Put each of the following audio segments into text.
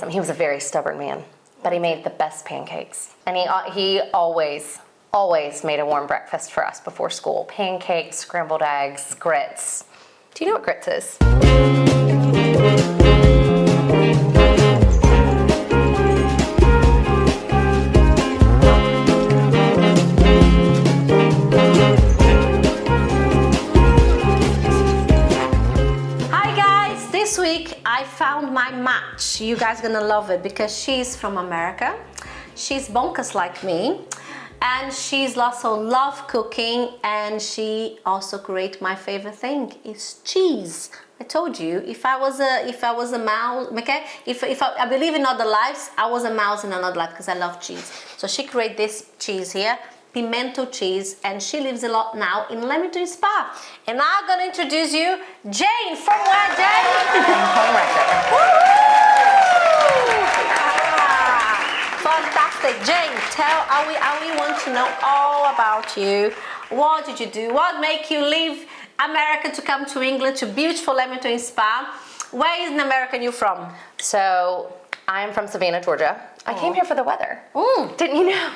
He was a very stubborn man, but he made the best pancakes. And he always made a warm breakfast for us before school. Pancakes, scrambled eggs, grits. Do you know what grits is? This week I found my match. You guys are gonna love it because she's from America. She's bonkers like me, and she's also love cooking, and she also create my favorite thing is cheese. I told you, if I was a mouse, okay, if I believe in other lives, I was a mouse in another life because I love cheese. So she created this cheese here, Pimento cheese, and she lives a lot now in Leamington Spa. And I'm gonna introduce you Jane. From where, Jane? From Homewrecker. Fantastic. Jane, we want to know all about you. What did you do? What made you leave America to come to England, to beautiful Leamington Spa? Where in America are you from? So I'm from Savannah, Georgia. I came here for the weather. Didn't you know?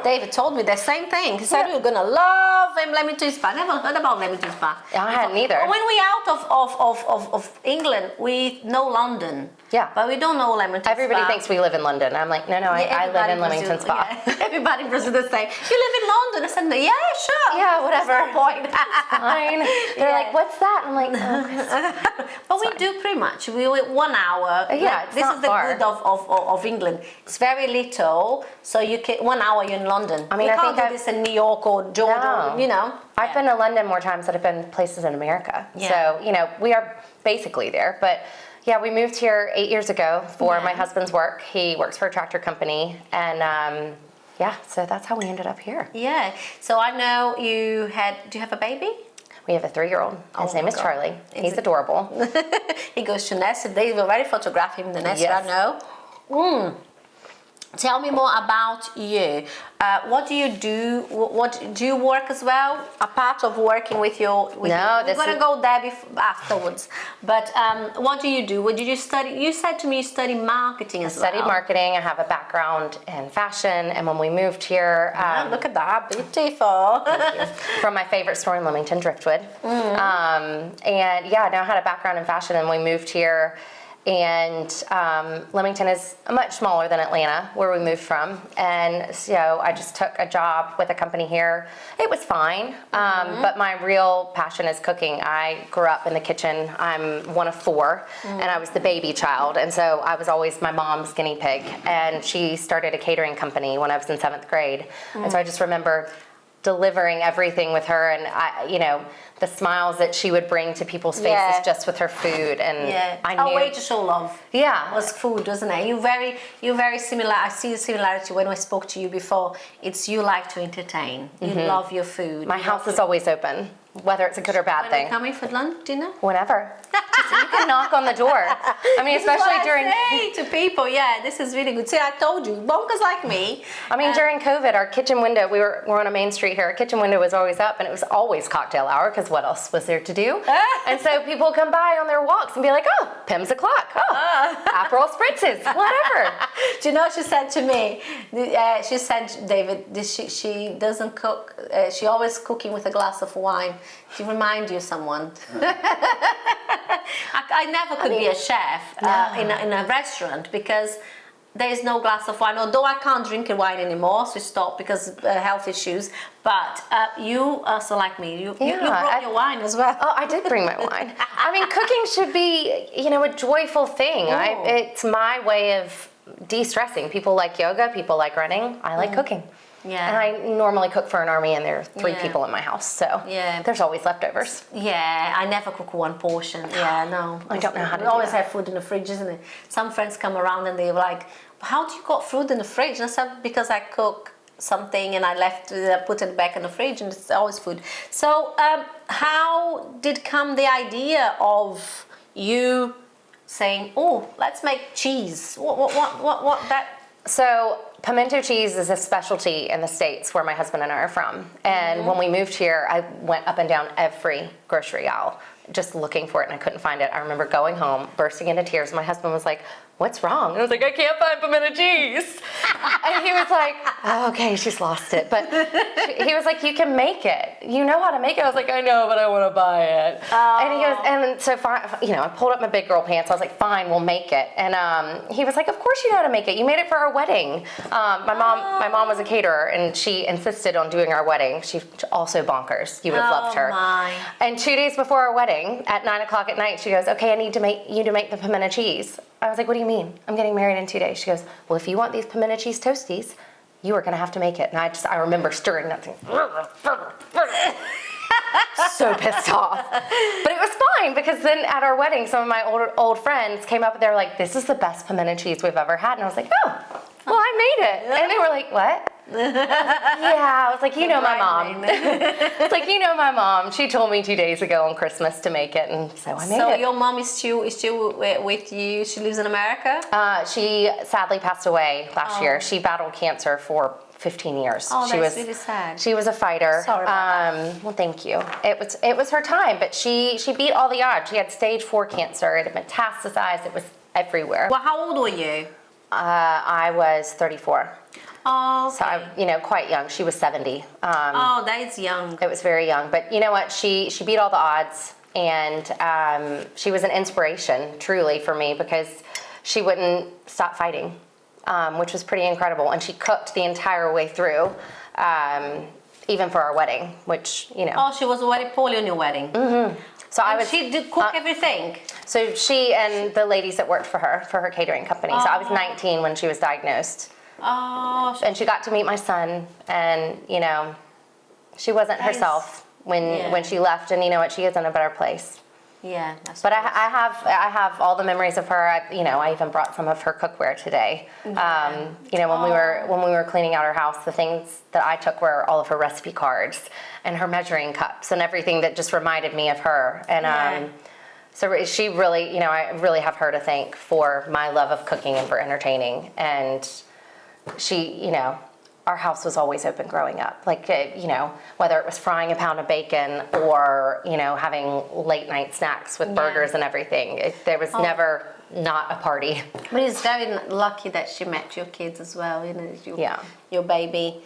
David told me the same thing. He said you're gonna love Leamington Spa. Never heard about Leamington Spa. I hadn't either. When we out of England, we know London. Yeah. But we don't know Leamington Spa. Everybody thinks we live in London. I'm like, no, I live in Leamington Spa. Yeah. Everybody in Brazil is saying, you live in London. I said, yeah, sure. Yeah, whatever. That's the point. Fine. They're like, what's that? I'm like, oh. But we do pretty much. We 1 hour. Yeah, like, this is the good of England. It's very little, so you can 1 hour you're in London. I mean, you I can't think do this in New York or Georgia. No. You know. I've been to London more times than I've been places in America. Yeah. So, we are basically there. But yeah, we moved here 8 years ago for my husband's work. He works for a tractor company. And so that's how we ended up here. Yeah. So I know do you have a baby? We have a 3-year-old. His name is Charlie. He's adorable. He goes to nursery. They will already photograph him in the nursery, Yes. I know. Tell me more about you. What do you do? What do you work as well? A part of working with your... We're going to go there afterwards. But what do you do? What did you study? You said to me you study marketing as well. I studied marketing. I have a background in fashion. And when we moved here... look at that. Beautiful. From my favorite store in Leamington, Driftwood. And now I had a background in fashion, and we moved here. And Leamington is much smaller than Atlanta, where we moved from. And so I just took a job with a company here. It was fine, but my real passion is cooking. I grew up in the kitchen. I'm one of 4, and I was the baby child. And so I was always my mom's guinea pig. And she started a catering company when I was in 7th grade. And so I just remember delivering everything with her, and the smiles that she would bring to people's faces just with her food, and I knew. A way to show love. Yeah, was food, wasn't it? You're very similar. I see the similarity when I spoke to you before. It's you like to entertain. You love your food. My house is always open, whether it's a good or bad thing. When are you coming for lunch, dinner? Whenever. You can knock on the door. I mean, especially during. I say to people, this is really good. See, I told you, bonkers like me. I mean, during COVID, our kitchen window, we're on a main street here. Our kitchen window was always up, and it was always cocktail hour, because what else was there to do? And so people come by on their walks and be like, oh, Pim's o'clock. Oh, Aperol spritzes, whatever. Do you know what she said to me? She said, David, she doesn't cook. She always cooking with a glass of wine. She remind you of someone. I never could be a chef in a restaurant because there is no glass of wine. Although I can't drink wine anymore, so stop because of health issues. But you also like me. You brought your wine as well. Oh, I did bring my wine. I mean, cooking should be, a joyful thing. It's my way of de-stressing. People like yoga. People like running. I like cooking. Yeah. And I normally cook for an army, and there are 3 people in my house, so there's always leftovers. Yeah, I never cook one portion. Yeah, no. I don't know how to do that. We always have food in the fridge, isn't it? Some friends come around and they're like, how do you got food in the fridge? And I said, because I cook something and I put it back in the fridge, and it's always food. So how did come the idea of you saying, oh, let's make cheese? What that? So pimento cheese is a specialty in the States where my husband and I are from. And when we moved here, I went up and down every grocery aisle just looking for it, and I couldn't find it. I remember going home, bursting into tears. My husband was like, what's wrong? And I was like, I can't find pimento cheese. And he was like, oh, okay, she's lost it. But he was like, you can make it. You know how to make it. I was like, I know, but I want to buy it. Oh. And he goes, and so I pulled up my big girl pants. I was like, fine, we'll make it. And he was like, of course you know how to make it. You made it for our wedding. My mom was a caterer, and she insisted on doing our wedding. She's also bonkers. You would have loved her. My. And 2 days before our wedding, at 9 o'clock at night, she goes, okay, I need you to make the pimento cheese. I was like, what do you mean? I'm getting married in 2 days. She goes, well, if you want these pimento cheese toasties, you are going to have to make it. And I remember stirring that thing. So pissed off. But it was fine, because then at our wedding, some of my old friends came up and they were like, this is the best pimento cheese we've ever had. And I was like, oh, well, I made it. And they were like, what? Yeah, I was like, you know my mom. It's like, you know my mom. She told me 2 days ago on Christmas to make it, and so I made it. So your mom is still with you? She lives in America? She sadly passed away last year. She battled cancer for 15 years. Oh, she that's was really sad. She was a fighter. Sorry about that. Well, thank you. It was her time, but she beat all the odds. She had stage 4 cancer. It had metastasized. It was everywhere. Well, how old were you? I was 34. Oh, okay. So I, quite young. She was 70. Oh, that is young. It was very young, but you know what? She beat all the odds, and she was an inspiration, truly, for me, because she wouldn't stop fighting, which was pretty incredible. And she cooked the entire way through, even for our wedding, which Oh, she was very poorly on your wedding. Mm-hmm. So She did cook everything. So she and the ladies that worked for her catering company. So I was 19 when she was diagnosed. Oh, And she got to meet my son, and she wasn't herself when she left, and you know what, she is in a better place. yeah. But I have all the memories of her. I even brought some of her cookware today. When we were cleaning out her house, the things that I took were all of her recipe cards and her measuring cups and everything that just reminded me of her. And so she really, I really have her to thank for my love of cooking and for entertaining. And she, our house was always open growing up. Like, whether it was frying a pound of bacon or, having late night snacks with burgers and everything. There was never not a party. But it's very lucky that she met your kids as well, your baby.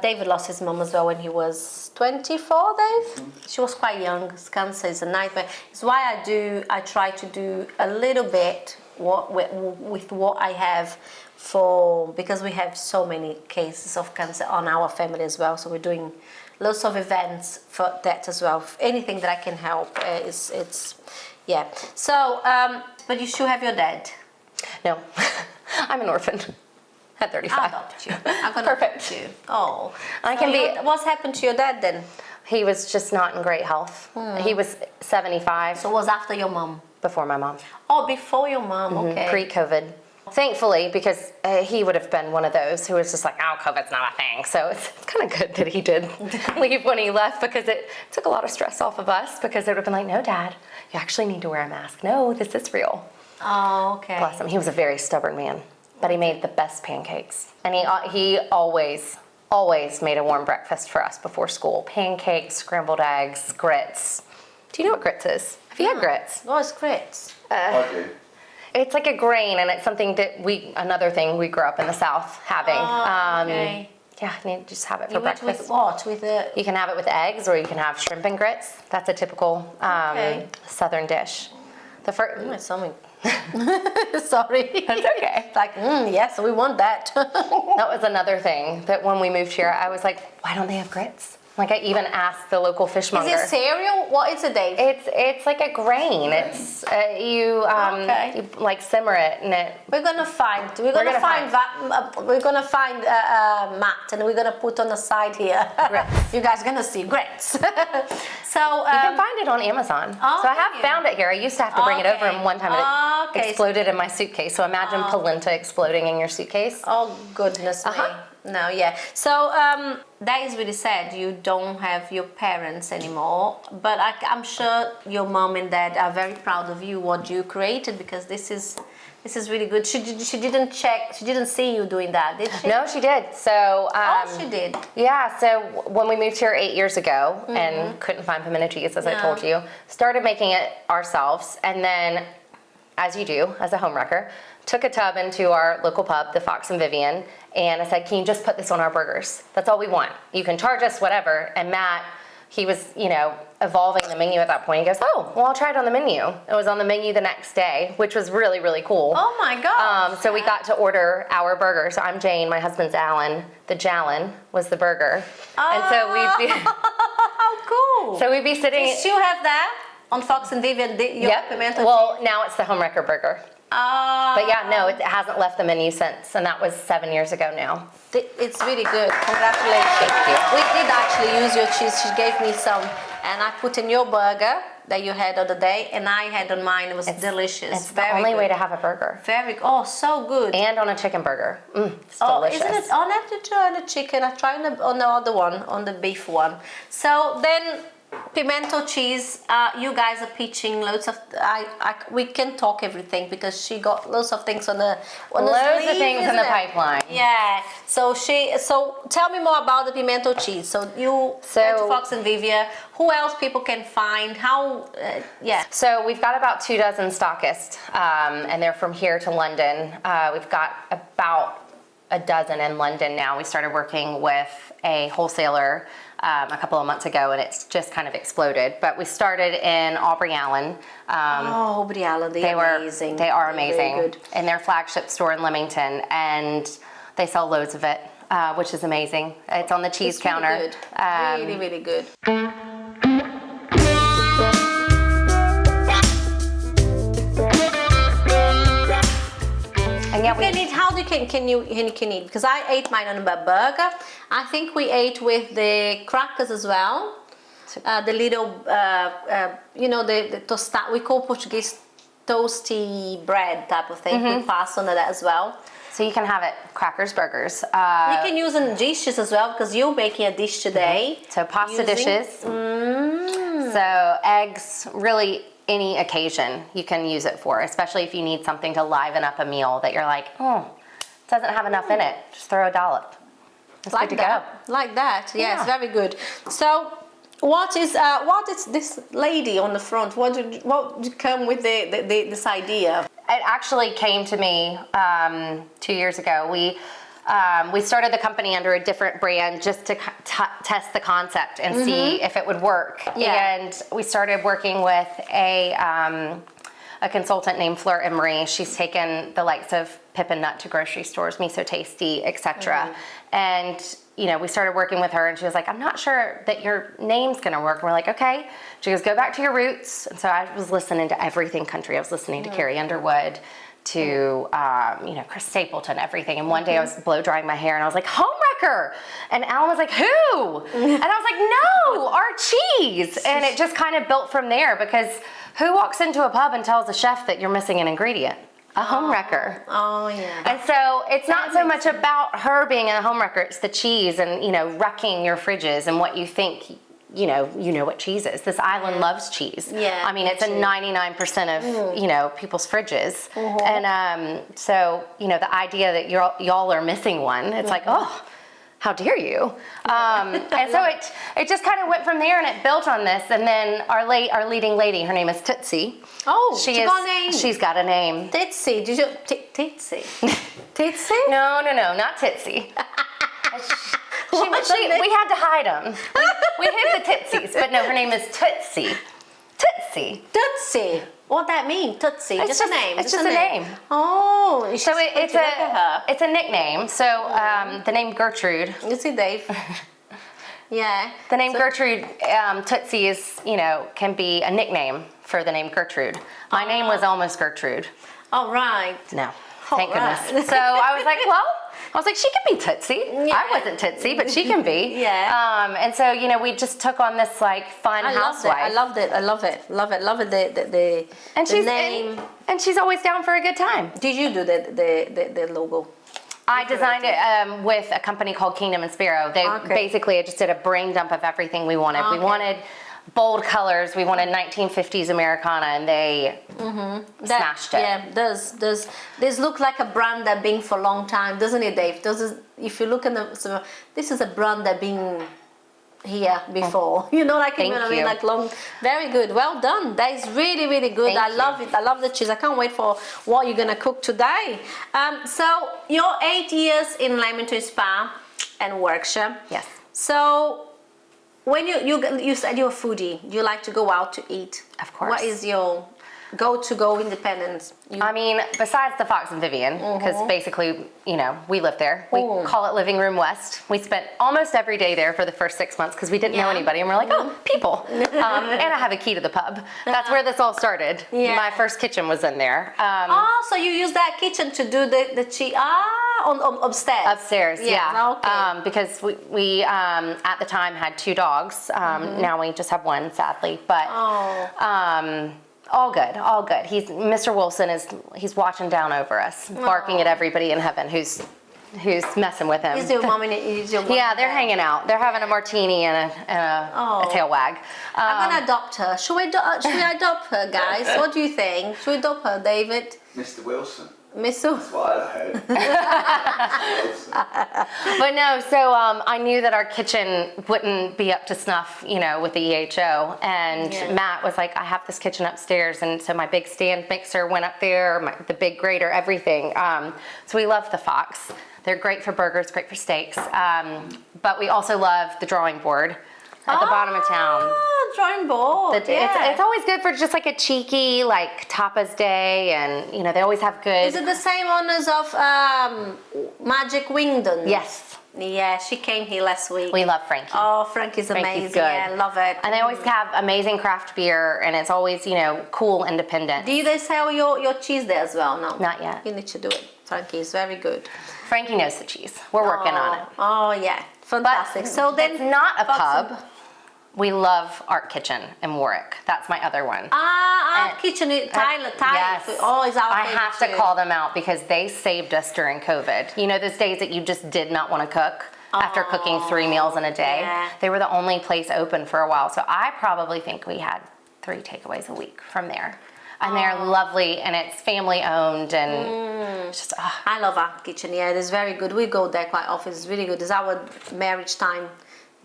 David lost his mom as well when he was 24, Dave? She was quite young. Cancer is a nightmare. It's why I try to do a little bit with what I have, because we have so many cases of cancer on our family as well, so we're doing lots of events for that as well. Anything that I can help So, but you still have your dad? No, I'm an orphan at 35. I'll adopt you. I'm gonna Perfect. adopt you. Oh, what's happened to your dad then? He was just not in great health. He was 75. So it was after your mom? Before my mom. Oh, before your mom. Okay. Pre-COVID. Thankfully, because he would have been one of those who was just like, oh, COVID's not a thing. So it's kind of good that he did leave when he left, because it took a lot of stress off of us, because they would have been like, no, Dad, you actually need to wear a mask. No, this is real. Oh, okay. Bless him. He was a very stubborn man, but he made the best pancakes. And he always made a warm breakfast for us before school. Pancakes, scrambled eggs, grits. Do you know what grits is? Have you had grits? What's grits? I do. It's like a grain, and it's something that another thing we grew up in the South having. Okay. Yeah, you just have it for breakfast. With what? With the... You can have it with eggs, or you can have shrimp and grits. That's a typical Southern dish. Something. Sorry. That's okay. It's like, yes, we want that. That was another thing that when we moved here, I was like, why don't they have grits? Like, I even asked the local fishmonger. Is it cereal? What is it, Dave? It's like a grain. It's you like simmer it, and it. We're gonna find Matt, and we're gonna put on the side here. Grits. You guys gonna see grits. So You can find it on Amazon. Oh, So I have found it here. I used to have to bring it over, and one time it Okay. exploded in my suitcase. So imagine polenta exploding in your suitcase. Oh goodness me. No, yeah. So that is really sad. You don't have your parents anymore. But I'm sure your mom and dad are very proud of you, what you created, because this is really good. She didn't check. She didn't see you doing that, did she? No, she did. So she did. Yeah. So when we moved here 8 years ago and couldn't find pimento cheese, as I told you, started making it ourselves, and then, as you do as a homewrecker, took a tub into our local pub, the Fox and Vivian, and I said, can you just put this on our burgers? That's all we want. You can charge us whatever. And Matt, he was, evolving the menu at that point. He goes, oh, well, I'll try it on the menu. It was on the menu the next day, which was really, really cool. Oh my God. So we got to order our burger. So I'm Jane, my husband's Alan. The Jalen was the burger. And so we'd be... How cool. So we'd be sitting... Do you still have that on Fox and Vivian? Yep. Pimento Well, now it's the Homewrecker burger. But yeah, no, it hasn't left the menu since, and that was 7 years ago now. It's really good. Congratulations. Thank you. We did actually use your cheese. She gave me some, and I put in your burger that you had the other day, and I had on mine. It was delicious. It's the only way to have a burger. So good. And on a chicken burger. It's delicious. Isn't it? I have to try on the chicken. I tried on the other one, on the beef one. So then, pimento cheese. You guys are pitching loads of. We can talk everything because she got loads of things on the. Loads of things in the pipeline. Yeah. So tell me more about the pimento cheese. So you went to Fox and Vivia. Who else people can find? How? So we've got about 24 stockists, and they're from here to London. We've got about a dozen in London now. We started working with a wholesaler a couple of months ago, and it's just kind of exploded. But we started in Aubrey Allen. Aubrey Allen, they are amazing. They are amazing. Very good. In their flagship store in Leamington, and they sell loads of it, which is amazing. It's on the cheese counter. Really good. Really, really good. And yeah, can you eat? Because I ate mine on a burger. I think we ate with the crackers as well. The little, the tostada. We call Portuguese toasty bread type of thing. We pass on that as well. So you can have it crackers, burgers. You can use in dishes as well because you're making a dish today. So pasta dishes. So eggs, really. Any occasion you can use it for, especially if you need something to liven up a meal that you're like, it doesn't have enough in it. Just throw a dollop. It's good to go. Like that. Yes, very good. So, what is this lady on the front? What did come with this idea? It actually came to me 2 years ago. We started the company under a different brand just to test the concept and see if it would work. Yeah. And we started working with a consultant named Fleur Emery. She's taken the likes of Pip and Nut to grocery stores, Me So Tasty, etc. And we started working with her, and she was like, I'm not sure that your name's gonna work. And we're like, okay. She goes, go back to your roots. And so I was listening to everything country. I was listening to Carrie Underwood, to Chris Stapleton, everything. And one day I was blow drying my hair and I was like, Homewrecker! And Alan was like, who? And I was like, no, our cheese. And it just kind of built from there, because who walks into a pub and tells the chef that you're missing an ingredient? A homewrecker. Oh yeah. And so it's not so much about her being a homewrecker, it's the cheese and wrecking your fridges and what you think you know what cheese is. This island loves cheese. Yeah. I mean, it's a 99% of people's fridges, and so the idea that y'all are missing one, it's like, oh, how dare you? And so it just kind of went from there, and it built on this. And then our leading lady, her name is Tootsie. Oh, got a name. She's got a name. Tootsie. Did you Tootsie? Tootsie? No, not Tootsie. We had to hide them. We hid the Tootsies, but no, her name is Tootsie. Tootsie. Tootsie. What that mean? Tootsie. It's just a name. It's just a name. Oh, so it's a nickname. So the name Gertrude. You see, Dave. Yeah. The name Gertrude, Tootsie is can be a nickname for the name Gertrude. My name was almost Gertrude. Oh right. No. Thank goodness. So I was like, she can be Tootsie. Yeah. I wasn't Tootsie, but she can be. Yeah. And so, we just took on this fun housewife. I loved it. Love it. The name. And she's always down for a good time. Did you do the logo? I designed it with a company called Kingdom and Sparrow. Basically, I just did a brain dump of everything we wanted. We wanted bold colors. We wanted 1950s Americana, and they smashed it. Yeah, does this look like a brand that been for a long time, doesn't it, Dave? If you look at this is a brand that been here before. You know, like, Thank you know what I mean? you. Like long, very good. Well done. That is really, really good. Thank I you. love it. I love the cheese. I can't wait for what you're gonna cook today. So you're 8 years in Leamington Spa and Warwickshire. Yes. So when you said you're a foodie, you like to go out to eat. Of course. What is your go independence? I mean, besides the Fox and Vivian, because basically, you know, we live there. We call it Living Room West. We spent almost every day there for the first 6 months because we didn't know anybody, and we're like, oh, people. And I have a key to the pub. That's where this all started. Yeah. My first kitchen was in there. So you use that kitchen to do the cheese? On upstairs. Upstairs, yeah. Okay. Because we at the time had 2 dogs. Now we just have 1, sadly. But all good, all good. Mr. Wilson he's watching down over us, barking at everybody in heaven who's messing with him. Is your mom and your Yeah, they're hanging out. They're having a martini and a tail wag. I'm gonna adopt her. Should we adopt her, guys? What do you think? Should we adopt her, David? Mr. Wilson. Mr. That's what I heard. But no, so I knew that our kitchen wouldn't be up to snuff, you know, with the EHO. And Matt was like, I have this kitchen upstairs. And so my big stand mixer went up there, the big grater, everything. So we love the Fox. They're great for burgers, great for steaks. But we also love the drawing board at the bottom of town. Drawing board. It's always good for just like a cheeky, like tapas day, and you know they always have good. Is it the same owners of Magic Wingdon? Yes. Yeah, she came here last week. We love Frankie. Oh, Frankie's amazing. Frankie's good. Yeah, love it. And they always have amazing craft beer, and it's always, you know, cool, independent. Do they sell your cheese there as well? No. Not yet. You need to do it. Frankie is very good. Frankie knows the cheese. We're working on it. Oh yeah, fantastic. But so then it's not a pub. We love Art Kitchen in Warwick. That's my other one. Art Kitchen, Tyler. Yes. Oh, is our I favorite have to too. call them out because they saved us during COVID. You know, those days that you just did not want to cook after cooking 3 meals in a day. Yeah. They were the only place open for a while. So I probably think we had 3 takeaways a week from there. And they're lovely, and it's family owned, and it's just, I love Art Kitchen. Yeah, it's very good. We go there quite often. It's really good. It's our marriage time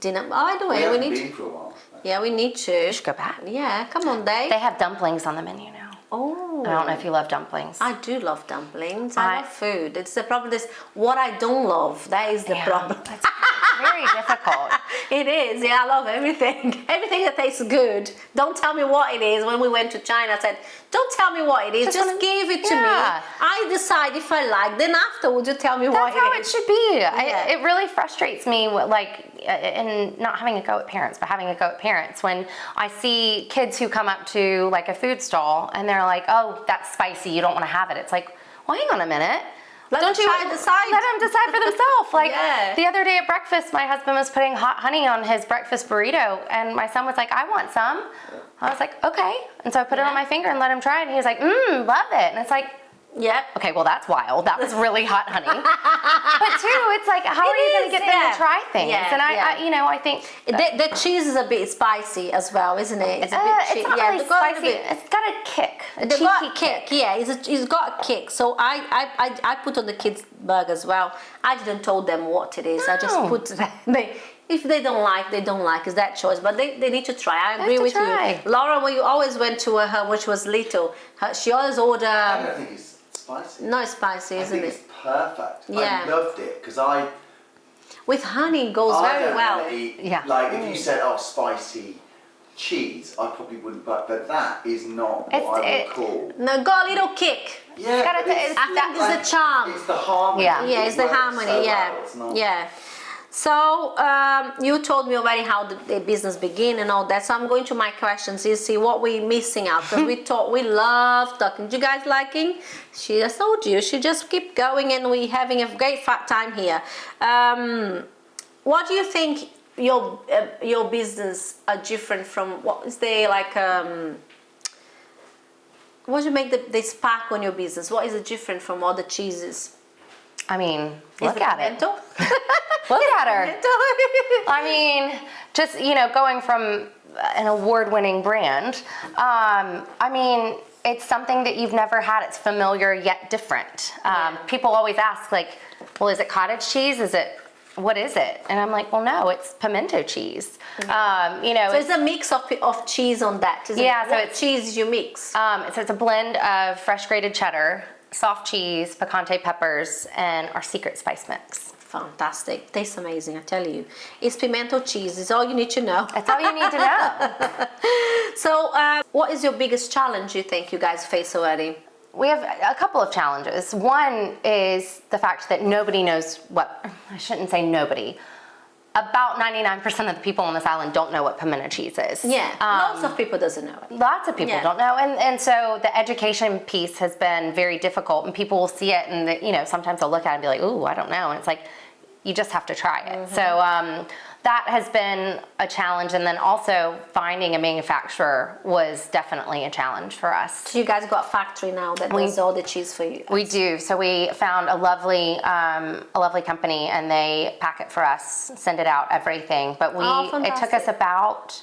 dinner. Oh, by the way, we need been to. for a while. Yeah, we need to. you should go back. Yeah, come on, Dave. They have dumplings on the menu now. Oh. I don't know if you love dumplings. I do love dumplings. I love food. It's the problem is what I don't love. That is the problem. It's very difficult. It is. Yeah, I love everything. Everything that tastes good. Don't tell me what it is. When we went to China, I said, don't tell me what it is. Just give it to me. I decide if I like. Then afterwards, you tell me what it is. That's how it should be. Yeah. It really frustrates me, like, in not having a go at parents, but having a go at parents when I see kids who come up to like a food stall and they're like, "Oh, that's spicy. You don't want to have it." It's like, well, hang on a minute. Let them decide. Let them decide for themselves. Like Yeah. the other day at breakfast, my husband was putting hot honey on his breakfast burrito, and my son was like, "I want some." I was like, "Okay," and so I put it on my finger and let him try it, and he was like, "Love it," and it's like. Yep. Okay, well that's wild. That was really hot honey. But two, it's like, how are you going to get them to try things? Yeah, and I think The cheese is a bit spicy as well, isn't it? It's a bit it's not really they've got a spicy. bit- It's got a kick. They've got a kick, yeah. It's got a kick. So I put on the kids' burger as well. I didn't told them what it is. I just No. put if they don't like, they don't like. It's that choice. But they need to try. I agree with try. you, Laura. When you always went to her, which was little, she always I ordered. don't think it's spicy. No spicy, I isn't think it? it's perfect. Yeah. I loved it because I With honey, it goes very don't well. wanna eat, Yeah. Like if you said, "Oh, spicy cheese," I probably wouldn't. But that is not what I would call. No, got a little kick. Yeah, gotta but taste- I think it's the charm. It's the harmony. Yeah. Yeah, it's the works harmony. so Yeah, well. It's not- yeah. So you told me already how the business began and all that. So I'm going to my questions. You see what we're missing out because we love talking. Do you guys liking? I told you. She just keep going and we having a great fat time here. What do you think your business are different from what is there like? What do you make the spark on your business? What is it different from all the cheeses? I mean, Is look the at it. pimento? Look at her. I mean, just, going from an award-winning brand, I mean, it's something that you've never had. It's familiar yet different. People always ask, like, well, is it cottage cheese? Is it what is it? And I'm like, well, no, it's pimento cheese. You know, so it's a mix of cheese on that, isn't yeah, it? so What it's cheese you mix? so it's a blend of fresh grated cheddar, soft cheese, picante peppers, and our secret spice mix. Fantastic. Tastes amazing, I tell you. It's pimento cheese. It's all you need to know. That's all you need to know. So, what is your biggest challenge you think you guys face already? We have a couple of challenges. One is the fact that nobody knows what, I shouldn't say nobody. About 99% of the people on this island don't know what pimento cheese is. Yeah, lots of people doesn't know it. Lots of people don't know, and so the education piece has been very difficult, and people will see it, and you know, sometimes they'll look at it and be like, ooh, I don't know, and it's like, you just have to try it. So that has been a challenge, and then also finding a manufacturer was definitely a challenge for us. So you guys got a factory now that does all the cheese for you guys. We do. So we found a lovely company, and they pack it for us, send it out, everything. But it took us about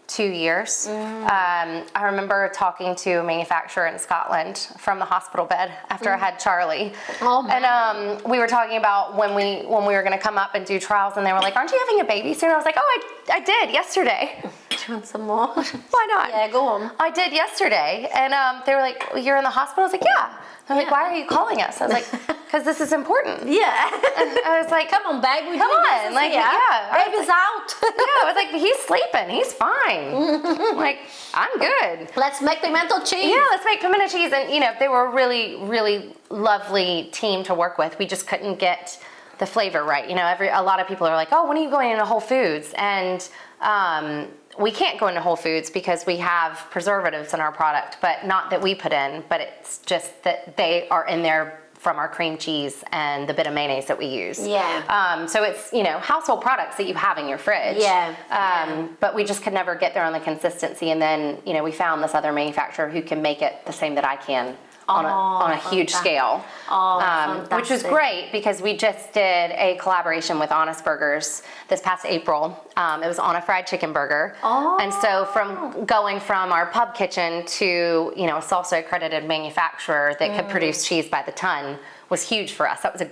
2 years. I remember talking to a manufacturer in Scotland from the hospital bed after I had Charlie. Oh, man. And we were talking about when we were going to come up and do trials, and they were like, "Aren't you having a baby soon?" I was like, "Oh, I did yesterday." Do you want some more? Why not? Yeah, go on. I did yesterday, and they were like, "You're in the hospital?" I was like, "Yeah." They're like, "Why are you calling us?" I was like, "Because this is important." Yeah. And I was like, Come on, babe. Come on, like, yeah. Baby's out. Yeah, I was like, "He's sleeping. He's fine." Like, I'm good. Let's make pimento cheese. Yeah, let's make pimento cheese. And, you know, they were a really, really lovely team to work with. We just couldn't get the flavor right. You know, a lot of people are like, "Oh, when are you going into Whole Foods?" And we can't go into Whole Foods because we have preservatives in our product, but not that we put in, but it's just that they are in there from our cream cheese and the bit of mayonnaise that we use. Yeah. So it's, you know, household products that you have in your fridge. Yeah. But we just could never get there on the consistency. And then, you know, we found this other manufacturer who can make it the same that I can on a huge scale. Which was great because we just did a collaboration with Honest Burgers this past April. It was on a fried chicken burger. And so from going from our pub kitchen to, you know, a salsa accredited manufacturer that could produce cheese by the ton was huge for us. That was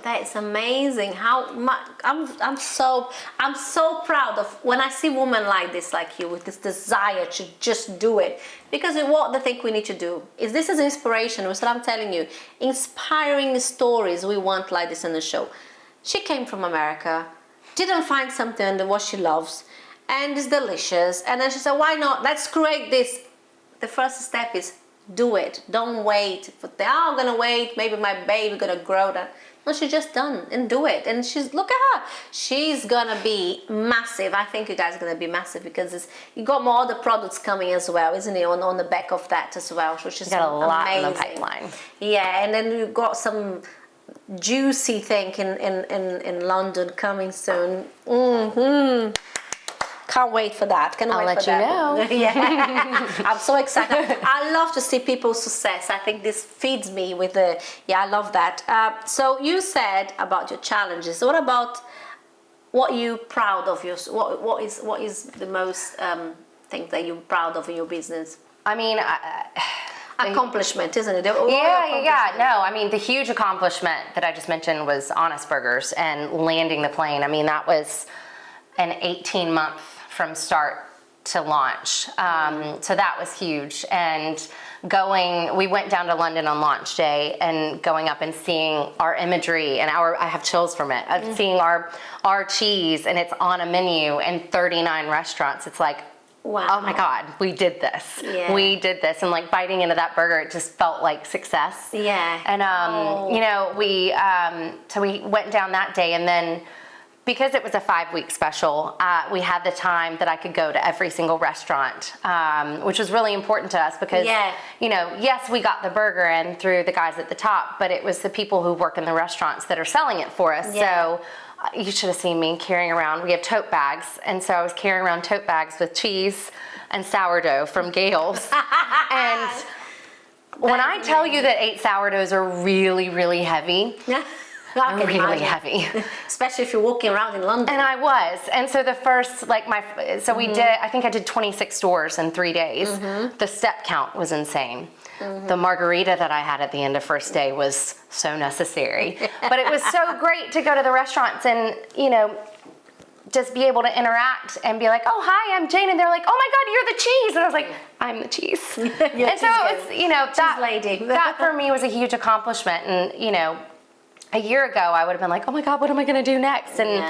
That's amazing. How much I'm so proud of when I see women like this, like you, with this desire to just do it. Because what they think we need to do is this is inspiration. That's what I'm telling you. Inspiring stories we want like this in the show. She came from America, didn't find something that what she loves, and it's delicious. And then she said, why not? Let's create this. The first step is do it. Don't wait. I'm gonna wait. Maybe my baby gonna grow that. No, she's just done and do it. And look at her. She's gonna be massive. I think you guys are gonna be massive because you got more other products coming as well, isn't it? On the back of that as well. So she's got a lot amazing. in the pipeline. Yeah, and then you got some juicy thing in London coming soon. Can't wait for that. I'll let you know. Yeah, I'm so excited. I love to see people's success. I think this feeds me with I love that. So you said about your challenges. What about what you proud of? What is the most thing that you're proud of in your business? I mean, accomplishment, isn't it? Yeah. No, I mean, the huge accomplishment that I just mentioned was Honest Burgers and landing the plane. I mean, that was an 18-month from start to launch. So that was huge. And we went down to London on launch day and going up and seeing our imagery and I have chills from it, of seeing our cheese and it's on a menu in 39 restaurants. It's like, wow. Oh my God, we did this. Yeah. We did this. And like biting into that burger, it just felt like success. Yeah. And, you know, so we went down that day, and then because it was a 5-week special, we had the time that I could go to every single restaurant, which was really important to us because, you know, yes, we got the burger in through the guys at the top, but it was the people who work in the restaurants that are selling it for us. Yeah. So you should have seen me carrying around. We have tote bags, and so I was carrying around tote bags with cheese and sourdough from Gale's. And when I tell you that 8 sourdoughs are really, really heavy, I can really imagine. heavy. Especially if you're walking around in London. And I was. And so the first, we did, I think I did 26 stores in 3 days. The step count was insane. The margarita that I had at the end of first day was so necessary. But it was so great to go to the restaurants and, you know, just be able to interact and be like, oh, hi, I'm Jane. And they're like, oh my God, you're the cheese. And I was like, I'm the cheese. And so it was, you know, that, lady. that for me was a huge accomplishment. And, you know, a year ago, I would have been like, oh my God, what am I going to do next? And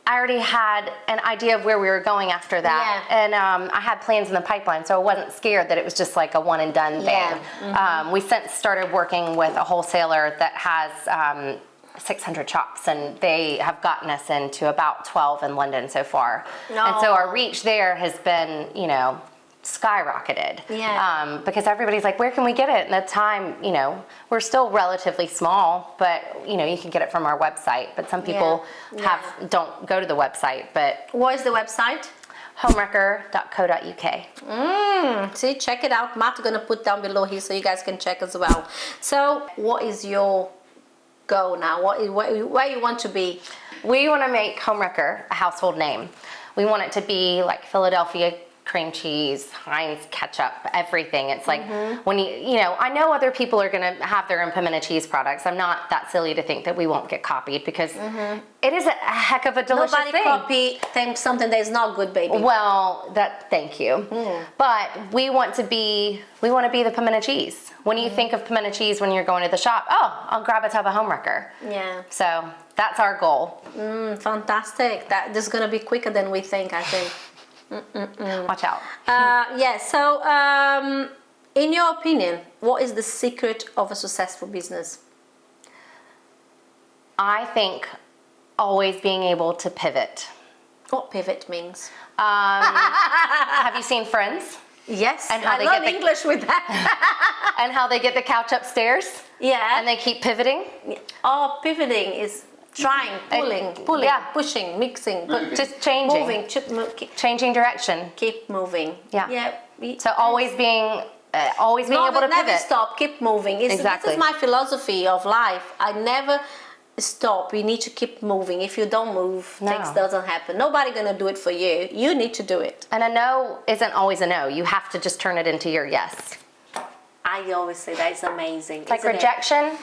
I already had an idea of where we were going after that. Yeah. And I had plans in the pipeline, so I wasn't scared that it was just like a one and done thing. We since started working with a wholesaler that has 600 shops, and they have gotten us into about 12 in London so far. And so our reach there has been, you know, skyrocketed. Because everybody's like, where can we get it? And at the time, you know, we're still relatively small, but you know, you can get it from our website. But some people don't go to the website. But what is the website? Homewrecker.co.uk. See, check it out. Matt's gonna put down below here so you guys can check as well. So, what is your goal now? Where you want to be? We want to make Homewrecker a household name. We want it to be like Philadelphia cream cheese, Heinz ketchup, everything. It's like when you know, I know other people are going to have their own pimento cheese products. I'm not that silly to think that we won't get copied because it is a heck of a delicious thing. Nobody copy something that is not good, baby. Well, thank you. But we want to be the pimento cheese. When you think of pimento cheese when you're going to the shop, oh, I'll grab a tub of Homewrecker. Yeah. So that's our goal. Fantastic. This is going to be quicker than we think, I think. Watch out. So in your opinion, what is the secret of a successful business? I think always being able to pivot. What pivot means? Have you seen Friends? Yes, and how I learned English with that. And how they get the couch upstairs? Yeah. And they keep pivoting? Oh, pivoting is trying, pulling, pushing, mixing, just changing. Moving, changing direction. Keep moving. Yeah. So always being able to pivot. Never stop, keep moving. Exactly. This is my philosophy of life. I never stop. You need to keep moving. If you don't move, things doesn't happen. Nobody gonna do it for you. You need to do it. And a no isn't always a no. You have to just turn it into your yes. I always say that is amazing. Like rejection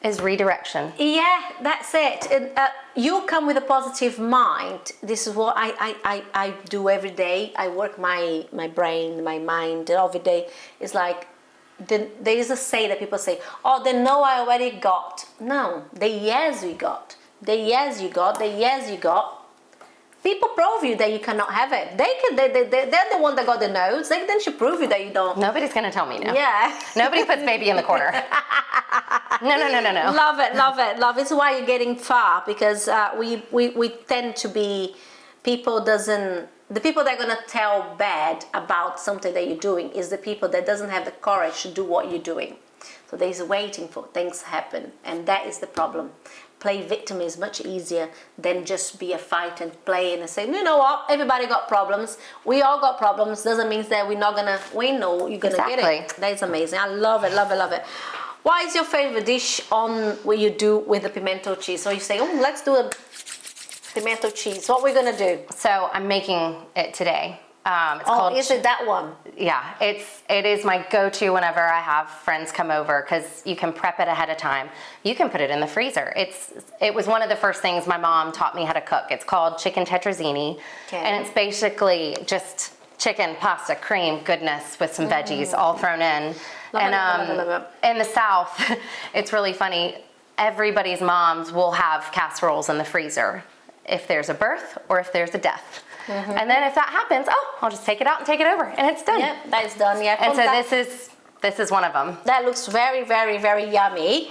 is redirection. Yeah, that's it. You come with a positive mind. This is what I do every day. I work my brain, my mind every day. It's like there is a say that people say, oh, the no I already got. No, the yes we got. The yes you got, the yes you got. People prove you that you cannot have it. They're the one that got the no's. They should prove you that you don't. Nobody's going to tell me no. Yeah. Nobody puts baby in the corner. No. Love it. It's why you're getting far, because we tend to be the people that are going to tell bad about something that you're doing is the people that doesn't have the courage to do what you're doing. So there's waiting for things to happen, and that is the problem. Play victim is much easier than just be a fight and play and say, you know what, everybody got problems. We all got problems. Doesn't mean that we're not gonna win. No, you're gonna get it. That is amazing. I love it. What is your favorite dish on what you do with the pimento cheese? So you say, oh, let's do a pimento cheese. What we're gonna do? So I'm making it today. It's called, is it that one? Yeah, it is my go-to whenever I have friends come over, because you can prep it ahead of time. You can put it in the freezer. It was one of the first things my mom taught me how to cook. It's called chicken tetrazzini, and it's basically just chicken, pasta, cream, goodness with some veggies all thrown in. Love it. In the South, it's really funny. Everybody's moms will have casseroles in the freezer if there's a birth or if there's a death. And then if that happens, I'll just take it out and take it over, and it's done. Yeah, that is done. Yeah. And so this is one of them. That looks very, very, very yummy.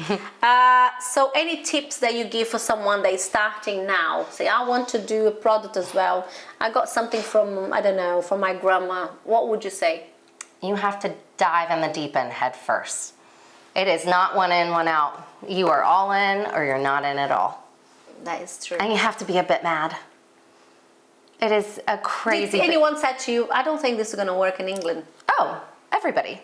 So any tips that you give for someone that is starting now? Say, I want to do a product as well. I got something from, I don't know, from my grandma. What would you say? You have to dive in the deep end head first. It is not one in, one out. You are all in or you're not in at all. That is true. And you have to be a bit mad. It is a crazy Did anyone said to you, I don't think this is going to work in England? Oh, everybody.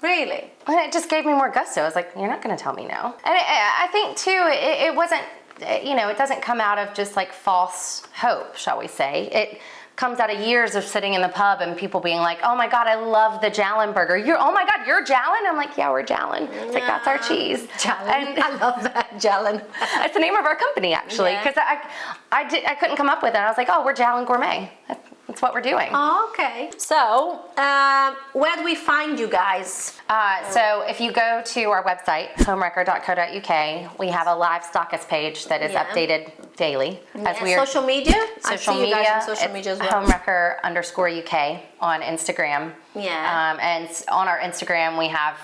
Really? And it just gave me more gusto. I was like, you're not going to tell me no. And I think too, it wasn't, it doesn't come out of just like false hope, shall we say. It comes out of years of sitting in the pub and people being like, oh my God, I love the Jalen burger. Oh my God, you're Jalen? I'm like, yeah, we're Jalen. It's like, that's our cheese. Jalen. And I love that, Jalen. It's the name of our company, actually, because I couldn't come up with it. I was like, oh, we're Jalen Gourmet. That's what we're doing. Oh, okay. So, where do we find you guys? So if you go to our website, homewrecker.co.uk, we have a live stockist page that is updated daily. As we are social media? Social media. You guys on social media as well. Homewrecker_UK on Instagram. Yeah. And on our Instagram, we have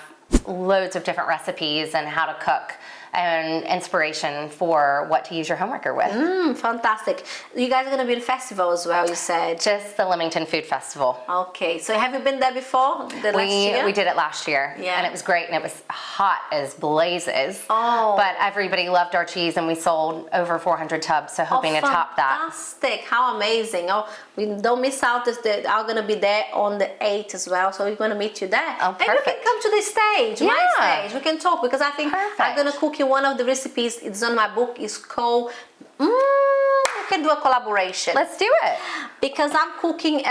loads of different recipes and how to cook and inspiration for what to use your homewrecker with. Fantastic. You guys are going to be in festival as well, you said? Just the Leamington Food Festival. Okay, so have you been there before? We did it last year, and it was great, and it was hot as blazes. Oh. But everybody loved our cheese, and we sold over 400 tubs, so hoping to top that. Fantastic. How amazing. Oh, we don't miss out. I'm going to be there on the 8th as well, so we're going to meet you there. Oh, perfect. Maybe we can come to the stage, my stage. We can talk, because I think I'm going to cook you one of the recipes. It's on my book. It's called we can do a collaboration. Let's do it. Because I'm cooking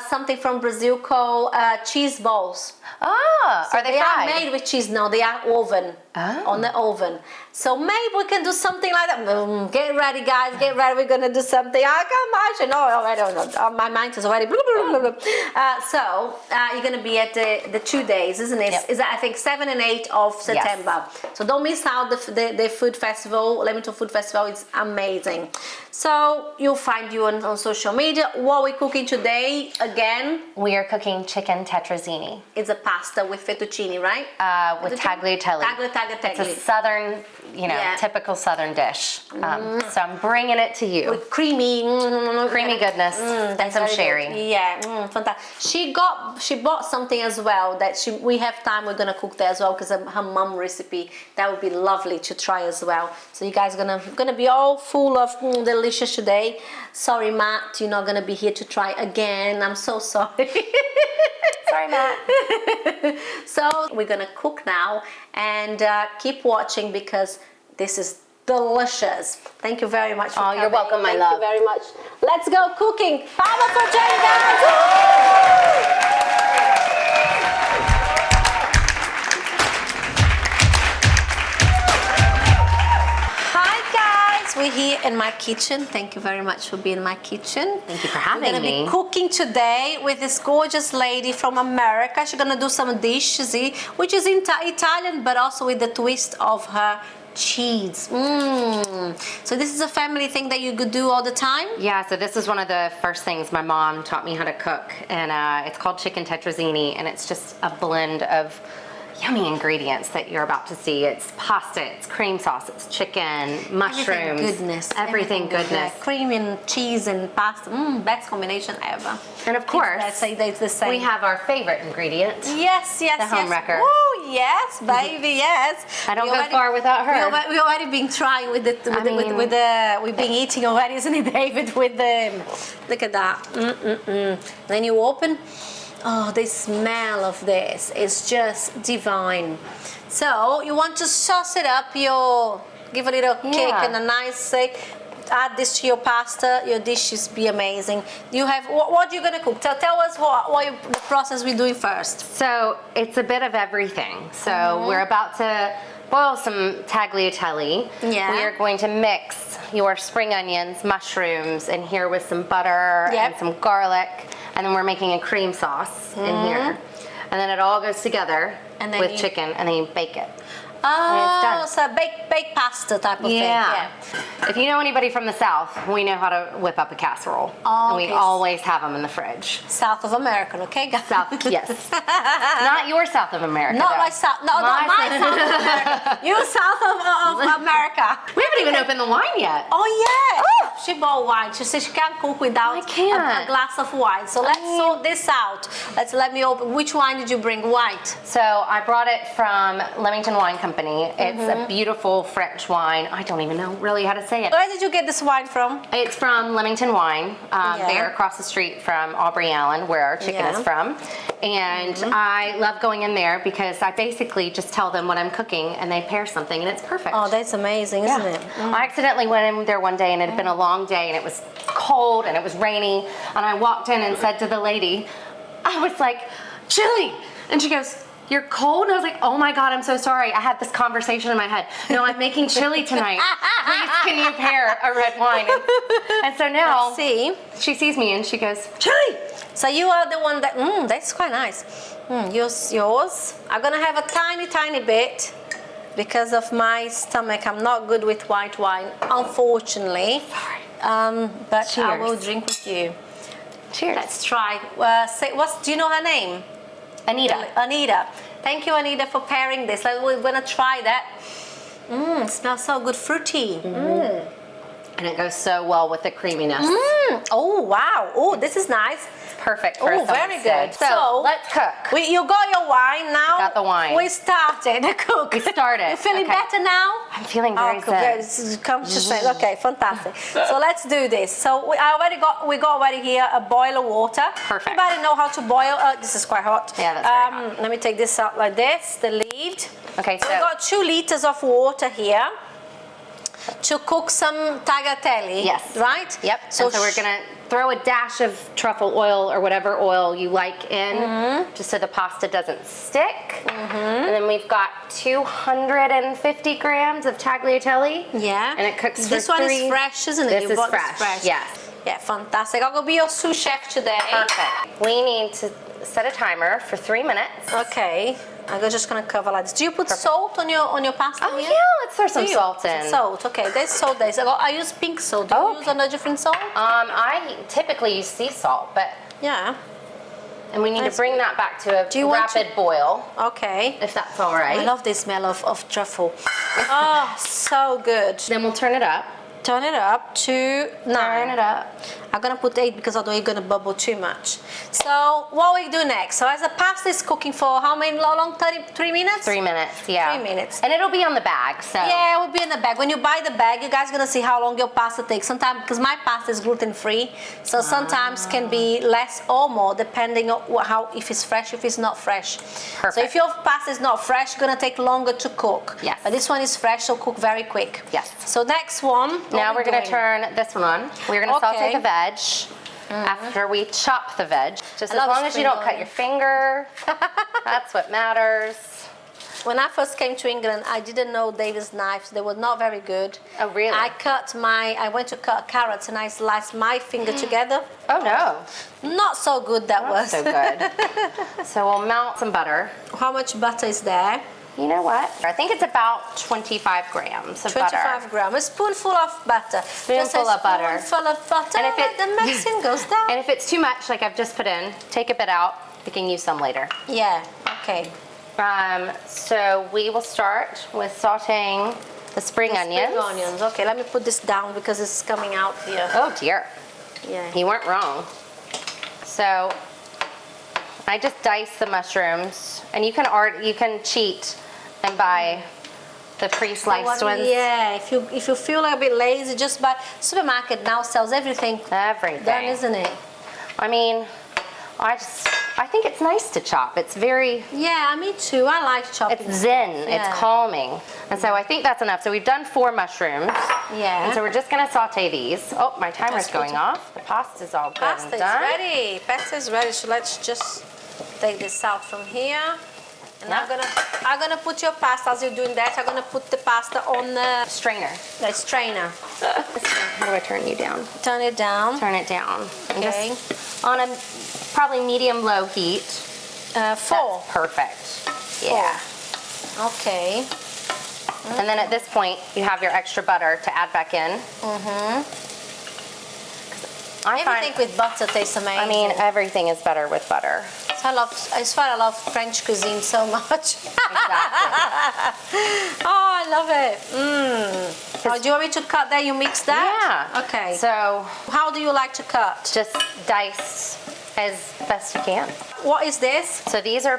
something from Brazil called cheese balls. Ah, So are they they fried? are made with cheese. No, they are on the oven. So maybe we can do something like that. Get ready, guys. Get ready. We're gonna do something. I can imagine. Oh, I don't know. My mind is already. Blah, blah, blah, blah. So you're gonna be at the 2 days, isn't it? Yep. Is that I think 7 and 8 of September. So don't miss out the food festival. Leamington Food Festival is amazing. So you'll find you on social media. What are we cooking today? Again, We are cooking chicken tetrazzini it's a pasta with fettuccine, right? with tagliatelle. It's a southern, typical southern dish. So I'm bringing it to you. With creamy goodness and some sherry. Good. Yeah, fantastic. She bought something as well that we have time. We're gonna cook there as well because her mum recipe that would be lovely to try as well. So you guys gonna be all full of delicious today. Sorry, Matt, you're not gonna be here to try again. I'm so sorry. Sorry, Matt. So we're gonna cook now and keep watching because this is delicious. Thank you very much for coming. You're welcome, my love. Thank you very much. Let's go cooking. Power for Jane, guys. Woo! We're here in my kitchen. Thank you very much for being in my kitchen. Thank you for having me. We're going to be cooking today with this gorgeous lady from America. She's going to do some dishes, which is Italian, but also with the twist of her cheese. So this is a family thing that you could do all the time? Yeah, so this is one of the first things my mom taught me how to cook, and it's called chicken tetrazzini, and it's just a blend of yummy ingredients that you're about to see. It's pasta, it's cream sauce, it's chicken, mushrooms, everything goodness. Cream and cheese and pasta, best combination ever. And of course, it's the same. we have our favorite ingredient. Yes, the Homewrecker. Oh, yes, baby, yes. I don't go far without her. We already been trying with we've been eating already, isn't it, David? With the look at that. Then you open. Oh, the smell of this is just divine. So you want to sauce it up, give a little kick and a nice add this to your pasta, your dishes be amazing. You have, what are you gonna cook? Tell us the process we're doing first. So it's a bit of everything. So we're about to boil some tagliatelle. Yeah. We are going to mix your spring onions, mushrooms, and here with some butter and some garlic. And then we're making a cream sauce in here. And then it all goes together with chicken, and then you bake it. Oh, so baked pasta type of thing. Yeah. If you know anybody from the South, we know how to whip up a casserole. Oh, and we always have them in the fridge. South of America, okay, guys? South, yes. Not your South of America. Not though. my South. No, not my South of America. You South of America. We haven't even opened the wine yet. Oh yeah. She bought wine. She said she can't cook without I can't. a glass of wine. So let's sort this out. Let me open. Which wine did you bring? White. So I brought it from Leamington Wine Company. It's a beautiful French wine. I don't even know really how to say it. Where did you get this wine from? It's from Leamington Wine. They're across the street from Aubrey Allen, where our chicken is from. And I love going in there because I basically just tell them what I'm cooking and they pair something and it's perfect. Oh, that's amazing, isn't it? I accidentally went in there one day and it had been a long day and it was cold and it was rainy. And I walked in and said to the lady, I was like, chili. And she goes, you're cold? And I was like, oh my God, I'm so sorry. I had this conversation in my head. No, I'm making chili tonight. Please, can you pair a red wine? And so now she sees me and she goes, chili. So you are the one that, that's quite nice. Yours. I'm gonna have a tiny bit because of my stomach. I'm not good with white wine, unfortunately. Sorry. But Cheers. I will drink with you. Cheers. Let's try. Do you know her name? Anita. Anita. Thank you, Anita, for pairing this. We're gonna try that. It smells so good, fruity. And it goes so well with the creaminess. Oh wow. Oh, this is nice. Perfect for Oh, very good. So let's cook. You got your wine now. Got the wine. We started to cook. We started. You feeling Okay. better now? I'm feeling very zen. Okay, fantastic. So let's do this. So we got already here a boil of water. Perfect. Everybody know how to boil. This is quite hot. Yeah, that's very hot. Let me take this out like this. The lid. Okay, So we got 2 liters of water here to cook some tagliatelle. Yes. Right? Yep. So we're gonna throw a dash of truffle oil or whatever oil you like in, just so the pasta doesn't stick. And then we've got 250 grams of tagliatelle. Yeah. And it cooks This for one 3. is fresh, isn't it? This You is bought fresh. Yes. Yeah, fantastic. I'm gonna be your sous chef today. Perfect. We need to set a timer for 3 minutes. Okay. I'm just gonna cover like this. Do you put salt on your pasta? Oh here? yeah, let's throw some salt in. Salt. Okay. There's salt there. So I use pink salt. Do you use a different salt? I typically use sea salt, but Yeah. and we need to bring that back to a want rapid boil, Okay. if that's all right. I love the smell of truffle. Oh, so good. Then we'll turn it up. Turn it up to 9. Turn it up. I'm gonna put 8 because otherwise you're gonna bubble too much. So what we do next? So as the pasta is cooking for how many long? 3 minutes? 3 minutes, yeah. 3 minutes. And it'll be on the bag, so. Yeah, it will be in the bag. When you buy the bag, you guys gonna see how long your pasta takes. Sometimes, because my pasta is gluten free, so sometimes can be less or more depending on if it's fresh, if it's not fresh. Perfect. So if your pasta is not fresh, it's gonna take longer to cook. Yes. But this one is fresh, so cook very quick. Yes. So next one. Now we're gonna turn this one on. We're gonna saute Okay. the veg after we chop the veg. Just I as love long as you spring don't cut your finger. That's what matters. When I first came to England, I didn't know David's knives. They were not very good. Oh, really? I went to cut carrots and I sliced my finger together. Oh no. Not so good that Not was. so good. So we'll melt some butter. How much butter is there? You know what? I think it's about 25 grams of 25 butter. grams. A spoonful of butter. Spoonful of butter. Spoonful of butter. And if it- the medicine goes down. And if it's too much, like I've just put in, take a bit out. We can use some later. Yeah. Okay. So we will start with sauteing the spring onions. Spring onions. Okay. Let me put this down because it's coming out here. Oh dear. Yeah. You weren't wrong. So I just dice the mushrooms, and you can cheat and buy the pre-sliced ones. Yeah. If you feel like a bit lazy, just buy. Supermarket now sells everything. Everything. Done, isn't it? I mean, I think it's nice to chop. It's very. Yeah, me too. I like chopping. It's zen. Yeah. It's calming. And so I think that's enough. So we've done 4 mushrooms. Yeah. And so we're just gonna saute these. Oh, my timer's going off. The pasta's all good Pasta and is done. ready. Pasta is ready. So let's just take this out from here. And Yeah. I'm gonna put your pasta as you're doing that. I'm gonna put the pasta on the Strainer. strainer. How do I turn you down? Turn it down. Turn it down. And Okay. just on a probably medium-low heat. 4. That's perfect. Yeah. Okay. And then at this point, you have your extra butter to add back in. Everything with butter tastes amazing. I mean, everything is better with butter. It's why I love French cuisine so much. Exactly. Oh, I love it. Oh, do you want me to cut that? You mix that? Yeah. Okay. So How do you like to cut? just dice as best you can. What is this? So these are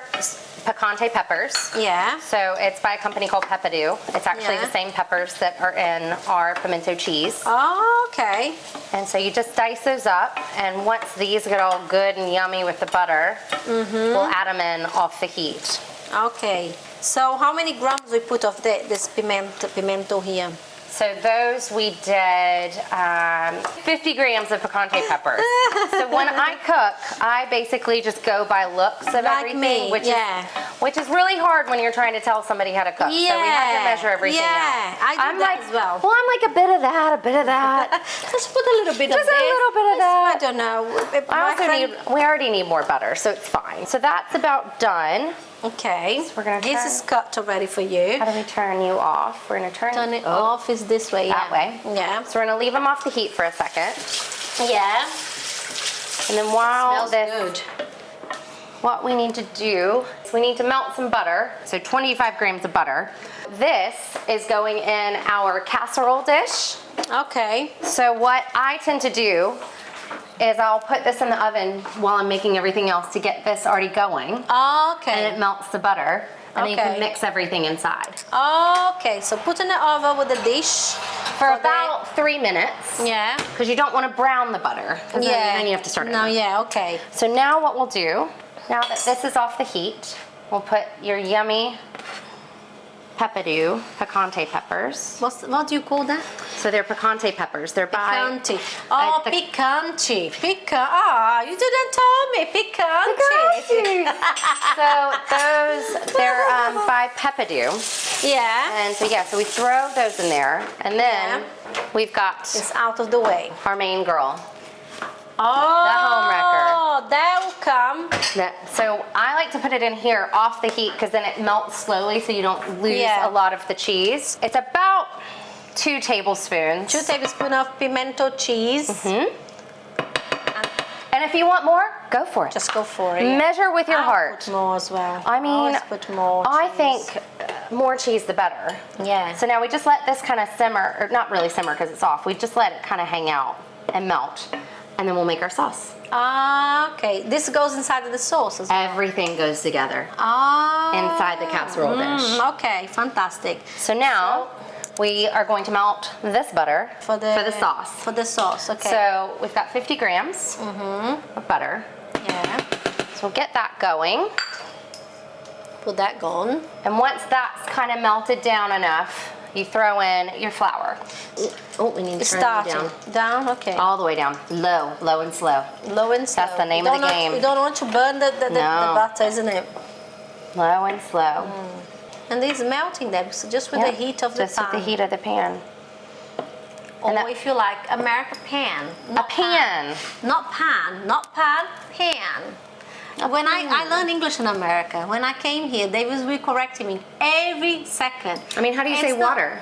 picante peppers. Yeah. So it's by a company called Peppadew. It's actually Yeah. the same peppers that are in our pimento cheese. Oh, okay. And so you just dice those up, and once these get all good and yummy with the butter, we'll add them in off the heat. Okay. So how many grams we put of this pimento here? So those we did 50 grams of picante peppers. So when I cook, I basically just go by looks of Like everything, me, which is really hard when you're trying to tell somebody how to cook. So we have to measure everything out. I do that as well. Well, I'm like a bit of that, a bit of that. Just put a little bit of Just this. a little bit of that. I don't know. We already need more butter, so it's fine. So that's about done. Okay. we're gonna This turn- is cut already for you. How do we turn you off? We're gonna Turn it off is this way. that yeah. way. Yeah. So we're gonna leave them off the heat for a second. Yeah. And then while Smells this, good. what we need to do is we need to melt some butter. So 25 grams of butter. This is going in our casserole dish. Okay. So what I tend to do is I'll put this in the oven while I'm making everything else to get this already going. Okay. And it melts the butter. And then you Okay. can mix everything inside. Okay, so put in the oven with the dish For about 3 minutes. yeah. Because you don't want to brown the butter. 'Cause then you have to start it. No, yeah, okay. So now what we'll do, now that this is off the heat, we'll put your yummy Peppadew picante peppers. What do you call that? So they're picante peppers. They're by Picante. Oh, the- picante. You didn't tell me. Picante. So they're by Peppadew. Yeah. And so yeah, so we throw those in there, and then we've got It's out of the way. our main girl. Oh, Homewrecker. that will come. So I like to put it in here off the heat because then it melts slowly so you don't lose Yeah. a lot of the cheese. It's about 2 tablespoons. 2 tablespoons of pimento cheese. And if you want more, go for it. Just go for it. Measure with your I'll heart. Put more as well. I mean, always put more. I cheese. think more cheese the better. Yeah. So now we just let this kind of simmer, or not really simmer because it's off. We just let it kind of hang out and melt, and then we'll make our sauce. Okay. This goes inside of the sauce as well. Everything goes together Ah. inside the casserole dish. Okay, fantastic. So now we are going to melt this butter For the sauce. For the sauce, okay. So we've got 50 grams of butter. yeah. So we'll get that going. Put that gone. And once that's kind of melted down enough, you throw in your flour. Oh, we need to turn it Starting down. down, okay. All the way down. Low and slow. Low and slow. That's the name of the game. You don't want to burn the No. butter, isn't it? Low and slow. And it's melting there, so just with Yeah, the heat of the just pan. with the heat of the pan. Or and that- if you like, American pan. A pan. Not pan, pan. When I learned English in America, when I came here, they was correcting me every second. I mean, how do you It's say not water?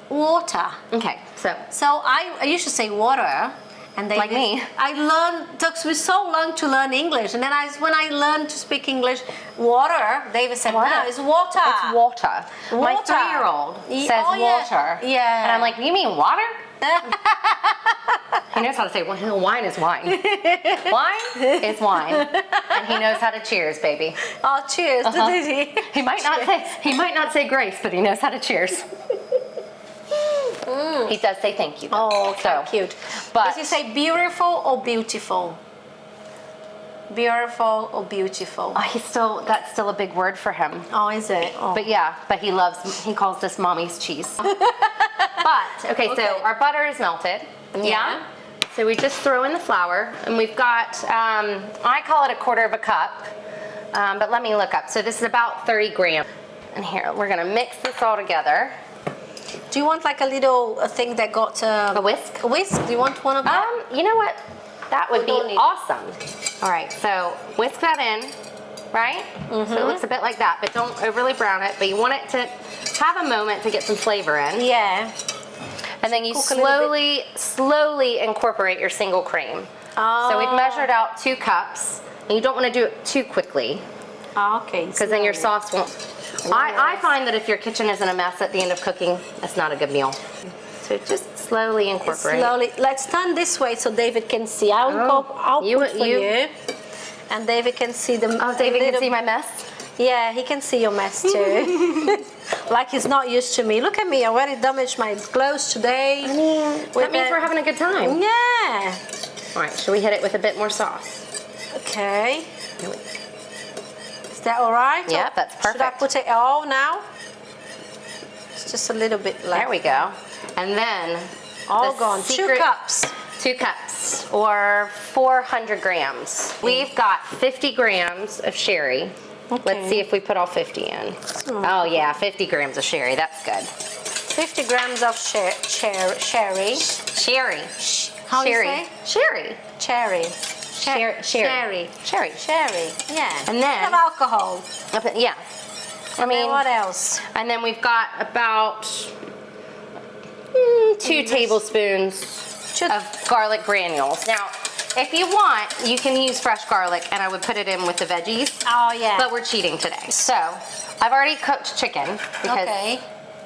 Water. Okay, so So I used to say water, and they Like me. I learned. Took me so long to learn English, and then when I learned to speak English, water. David said, Water. "No, it's water." it's water. My Water. 3-year-old Ye- says oh, yeah. water. Yeah. And I'm like, you mean water? He knows how to say wine is wine. Wine is wine. And he knows how to cheers, baby. Oh, cheers! Did he? He might not say grace, but he knows how to cheers. He does say thank you. though. Oh, okay, So, cute. but- Does he say beautiful or beautiful? Beautiful or beautiful? Oh, that's still a big word for him. Oh, is it? Oh. But yeah, he calls this mommy's cheese. But, okay, Okay. so our butter is melted. Yeah. So we just throw in the flour, and we've got, I call it 1/4 of a cup, but let me look up. So this is about 30 grams. And here, we're gonna mix this all together. Do you want like a little thing that got A whisk? A whisk? Do you want one of them? You know what? That would We be don't need- awesome. All right, so whisk that in, right? So it looks a bit like that, but don't overly brown it, but you want it to have a moment to get some flavor in. Yeah. And then you Cook a little slowly incorporate your single cream. Oh. So we've measured out 2 cups, and you don't want to do it too quickly, Oh, okay. because then your sauce won't. I find that if your kitchen isn't a mess at the end of cooking, that's not a good meal. So just slowly incorporate. Slowly. Let's turn this way so David can see. I'll put for you. And David can see the. Oh, David can see my mess? Yeah, he can see your mess too. Like he's not used to me. Look at me, I already damaged my clothes today. I mean, that means we're having a good time. Yeah. All right, should we hit it with a bit more sauce? Okay. Is that all right? Yeah, that's perfect. Should I put it all now? It's just a little bit left. There we go. And then all gone. 2 cups. 2 cups or 400 grams. We've got 50 grams of sherry. Okay. Let's see if we put all 50 in. Oh yeah, 50 grams of sherry. That's good. 50 grams of sherry. Sherry. How do you say? Sherry. Cherry. Sherry. Sherry. Yeah. And then of alcohol. Yeah. I mean, and what else? And then we've got about 2 tablespoons of garlic granules. Now, if you want, you can use fresh garlic, and I would put it in with the veggies. Oh yeah. But we're cheating today. So, I've already cooked chicken because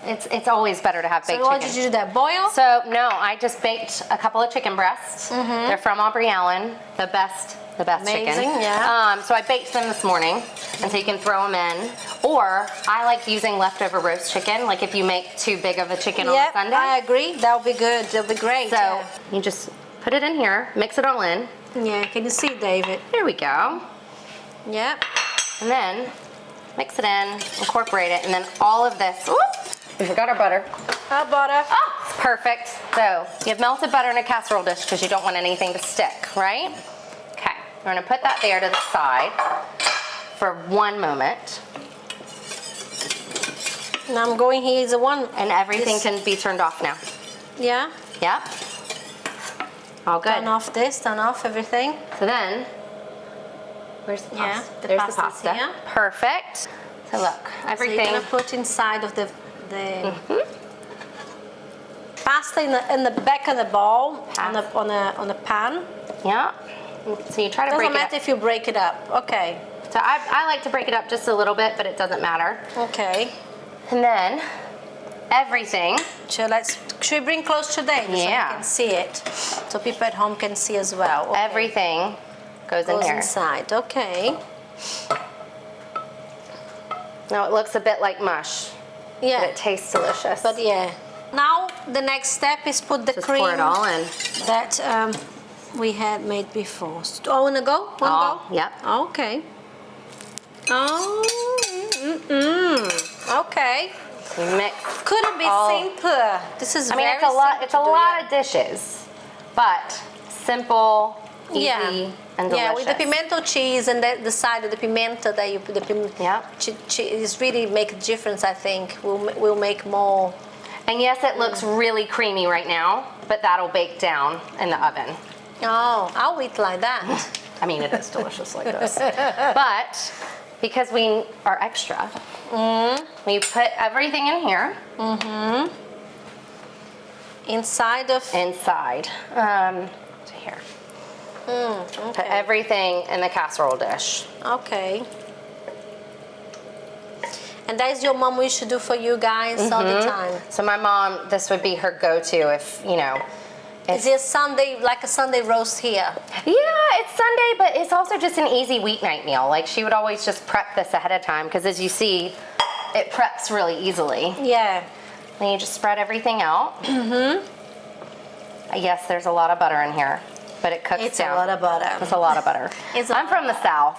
it's always better to have baked chicken. So what did you do that? Boil? So no, I just baked a couple of chicken breasts. They're from Aubrey Allen, the best Amazing, chicken. Yeah. So I baked them this morning, and so you can throw them in. Or I like using leftover roast chicken, like if you make too big of a chicken on a Sunday. I agree. That'll be good. That'll be great. So you just put it in here, mix it all in. Yeah, can you see, David? Here we go. Yeah. And then mix it in, incorporate it, and then all of this. Ooh, we forgot our butter. Our butter. Oh, it's perfect. So you have melted butter in a casserole dish because you don't want anything to stick, right? Okay, we're gonna put that there to the side for 1 moment. Now I'm going here is the one. And everything can be turned off now. Yeah. Yep. All good. Turn off this, turn off everything. So then, where's the pasta? Yeah, There's the pasta. Here. Perfect. So look, everything. So you're gonna put inside of the pasta in the back of the bowl on a pan. Yeah. So you try to break it up. Doesn't matter if you break it up. Okay. So I like to break it up just a little bit, but it doesn't matter. Okay. And then everything. So should we bring close to David so you can see it, so people at home can see as well. Okay. Everything goes in here. Inside. Okay. Now it looks a bit like mush. Yeah. But it tastes delicious. But yeah. Now the next step is put the cream. Pour it all in. That we had made before. Oh, wanna go? Wanna go? Yep. Okay. Oh. Okay. You mix. Couldn't be simpler. This is very it's a lot. It's a lot of of dishes, but simple, easy, and delicious. Yeah, with the pimento cheese and the side of the pimento that you put the cheese really make a difference. I think will make more. And yes, it looks really creamy right now, but that'll bake down in the oven. Oh, I'll eat like that. I mean, it is delicious like this. But because we are extra, we put everything in here. Inside. To here. Okay. Put everything in the casserole dish. Okay. And that is your mom used to do for you guys all the time. So my mom, this would be her go-to if, you know. Is it like a Sunday roast here? Yeah, it's Sunday, but it's also just an easy weeknight meal. Like she would always just prep this ahead of time because as you see, it preps really easily. Yeah. And you just spread everything out. Yes, there's a lot of butter in here, but it cooks down. It's a lot of butter. It's a lot of butter. I'm from the South.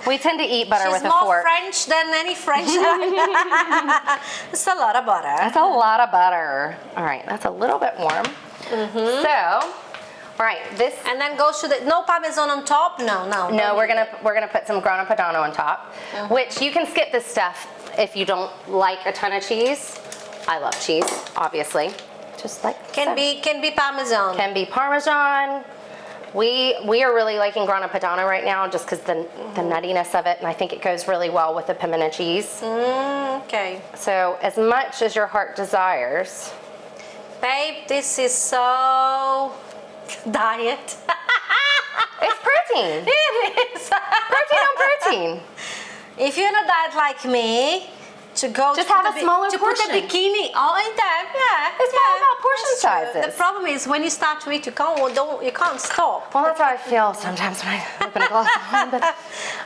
We tend to eat butter with a fork. She's more French than any French. It's a lot of butter. That's a lot of butter. All right, that's a little bit warm. So, all right, this. And then goes to no Parmesan on top? No. No, we're gonna put some grana padano on top, which you can skip this stuff if you don't like a ton of cheese. I love cheese, obviously. Just like can be Parmesan. Can be Parmesan. We are really liking grana padano right now, just because the nuttiness of it, and I think it goes really well with the pimento cheese. Okay. So as much as your heart desires. Babe, this is so diet. It's protein. It is. Protein on protein. If you're on a diet like me, to go Just to have put a the smaller to portion. put the bikini. Oh, in there, yeah. It's all about portion that's true. sizes. The problem is when you start to eat, you can't stop. Well, that's how I feel sometimes when I open a glass of wine. But...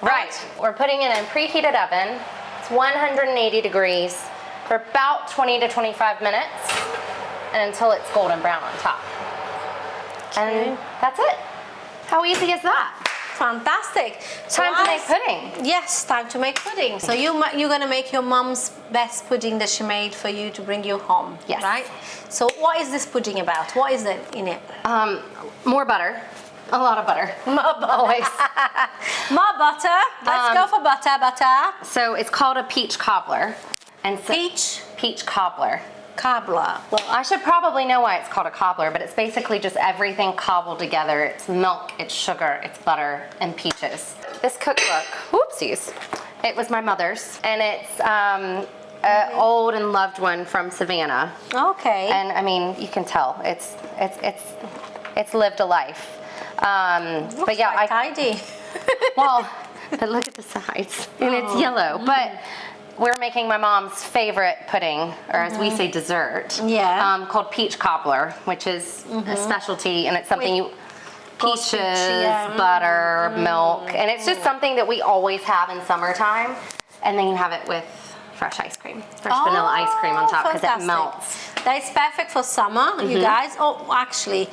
Right, we're putting it in a preheated oven. It's 180 degrees for about 20 to 25 minutes, and until it's golden brown on top. And that's it. How easy is that? Fantastic. Time to make pudding. Yes, time to make pudding. So you're gonna make your mom's best pudding that she made for you to bring you home. Yes. Right? So what is this pudding about? What is it in it? More butter. A lot of butter. More butter. Always. More butter. Let's go for butter. So it's called a peach cobbler. And so, peach cobbler. Cobbler. Well, I should probably know why it's called a cobbler, but it's basically just everything cobbled together. It's milk, it's sugar, it's butter, and peaches. This cookbook, whoopsies, it was my mother's, and it's an old and loved one from Savannah. Okay. And I mean, you can tell it's lived a life. But yeah, quite tidy. Well, but look at the sides, and it's yellow. But we're making my mom's favorite pudding, or as we say, dessert. Yeah. Called peach cobbler, which is a specialty, and it's something peaches, butter, milk, and it's just something that we always have in summertime. And then you have it with fresh ice cream, fresh vanilla ice cream on top, because it melts. That is perfect for summer, you guys. Oh, actually,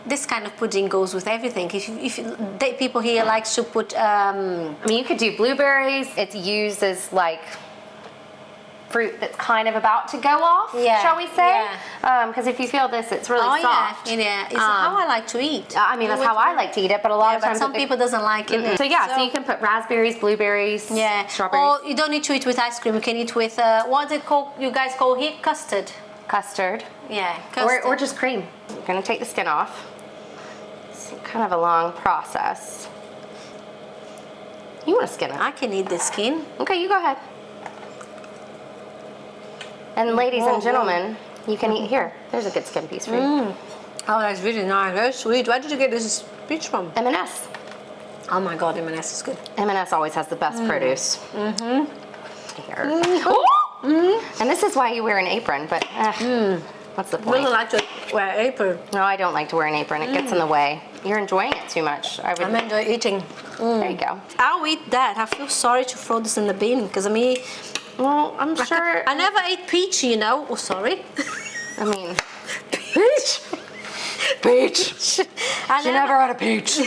this kind of pudding goes with everything. If people here likes to put, I mean, you could do blueberries. It's used as like fruit that's kind of about to go off, shall we say? Because if you feel this, it's really soft. Yeah, it's how I like to eat. I mean, that's how I like to eat it, but a lot of times some people doesn't like it. So yeah, so you can put raspberries, blueberries, strawberries. Or you don't need to eat with ice cream. You can eat with what's it called? You guys call here custard. Custard. Yeah, custard. Or just cream. I'm gonna take the skin off. It's kind of a long process. You want to skin it? I can eat the skin. Okay, you go ahead. And ladies and gentlemen, you can eat here. There's a good skin piece for you. Oh, that's really nice. Very sweet. Where did you get this peach from? M&S. Oh my God, M&S is good. M&S always has the best produce. Here. And this is why you wear an apron, but what's the point? I really like to wear an apron. No, I don't like to wear an apron. It gets in the way. You're enjoying it too much. I enjoy eating. There you go. I'll eat that. I feel sorry to throw this in the bin because well, I'm sure. I never ate peach, you know. Oh, sorry. I mean, peach. She never had a peach.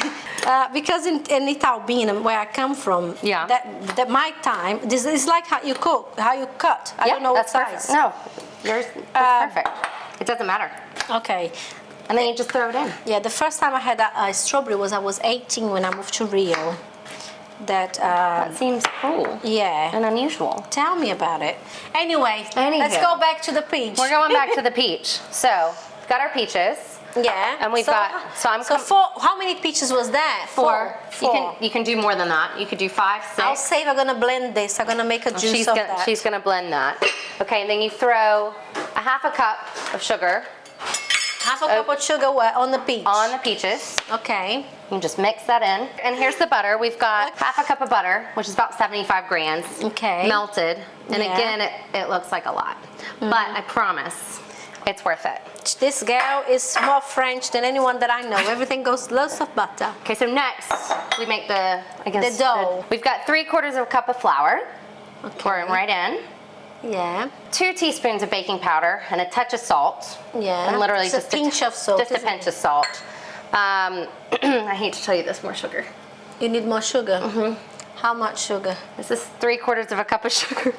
Because in Itaubina, where I come from, that my time, this is like how you cook, how you cut. I don't know what size. Perfect. No, yours is perfect. It doesn't matter. Okay. And then you just throw it in. Yeah, the first time I had a strawberry was I was 18 when I moved to Rio. That seems cool. Yeah. And unusual. Tell me about it. Anyway, let's go back to the peach. We're going back to the peach. So, we've got our peaches. Yeah. And we've got, how many peaches was that? Four. You can do more than that. You could do 5, 6. I'll save, I'm gonna blend this. I'm gonna make a juice of that. She's gonna blend that. Okay, and then you throw a half a cup of sugar. Half a cup of sugar on the peach? On the peaches. Okay. You can just mix that in. And here's the butter. We've got half a cup of butter, which is about 75 grams. Okay. Melted. And again, it looks like a lot. But I promise, it's worth it. This girl is more French than anyone that I know. Everything goes lots of butter. Okay, so next we make the dough. We've got 3/4 of a cup of flour. Pour it right in. Yeah. 2 teaspoons of baking powder and a touch of salt. Yeah. And literally just a pinch of salt. Just a pinch of salt. I hate to tell you this, more sugar. You need more sugar? How much sugar? This is 3/4 of a cup of sugar.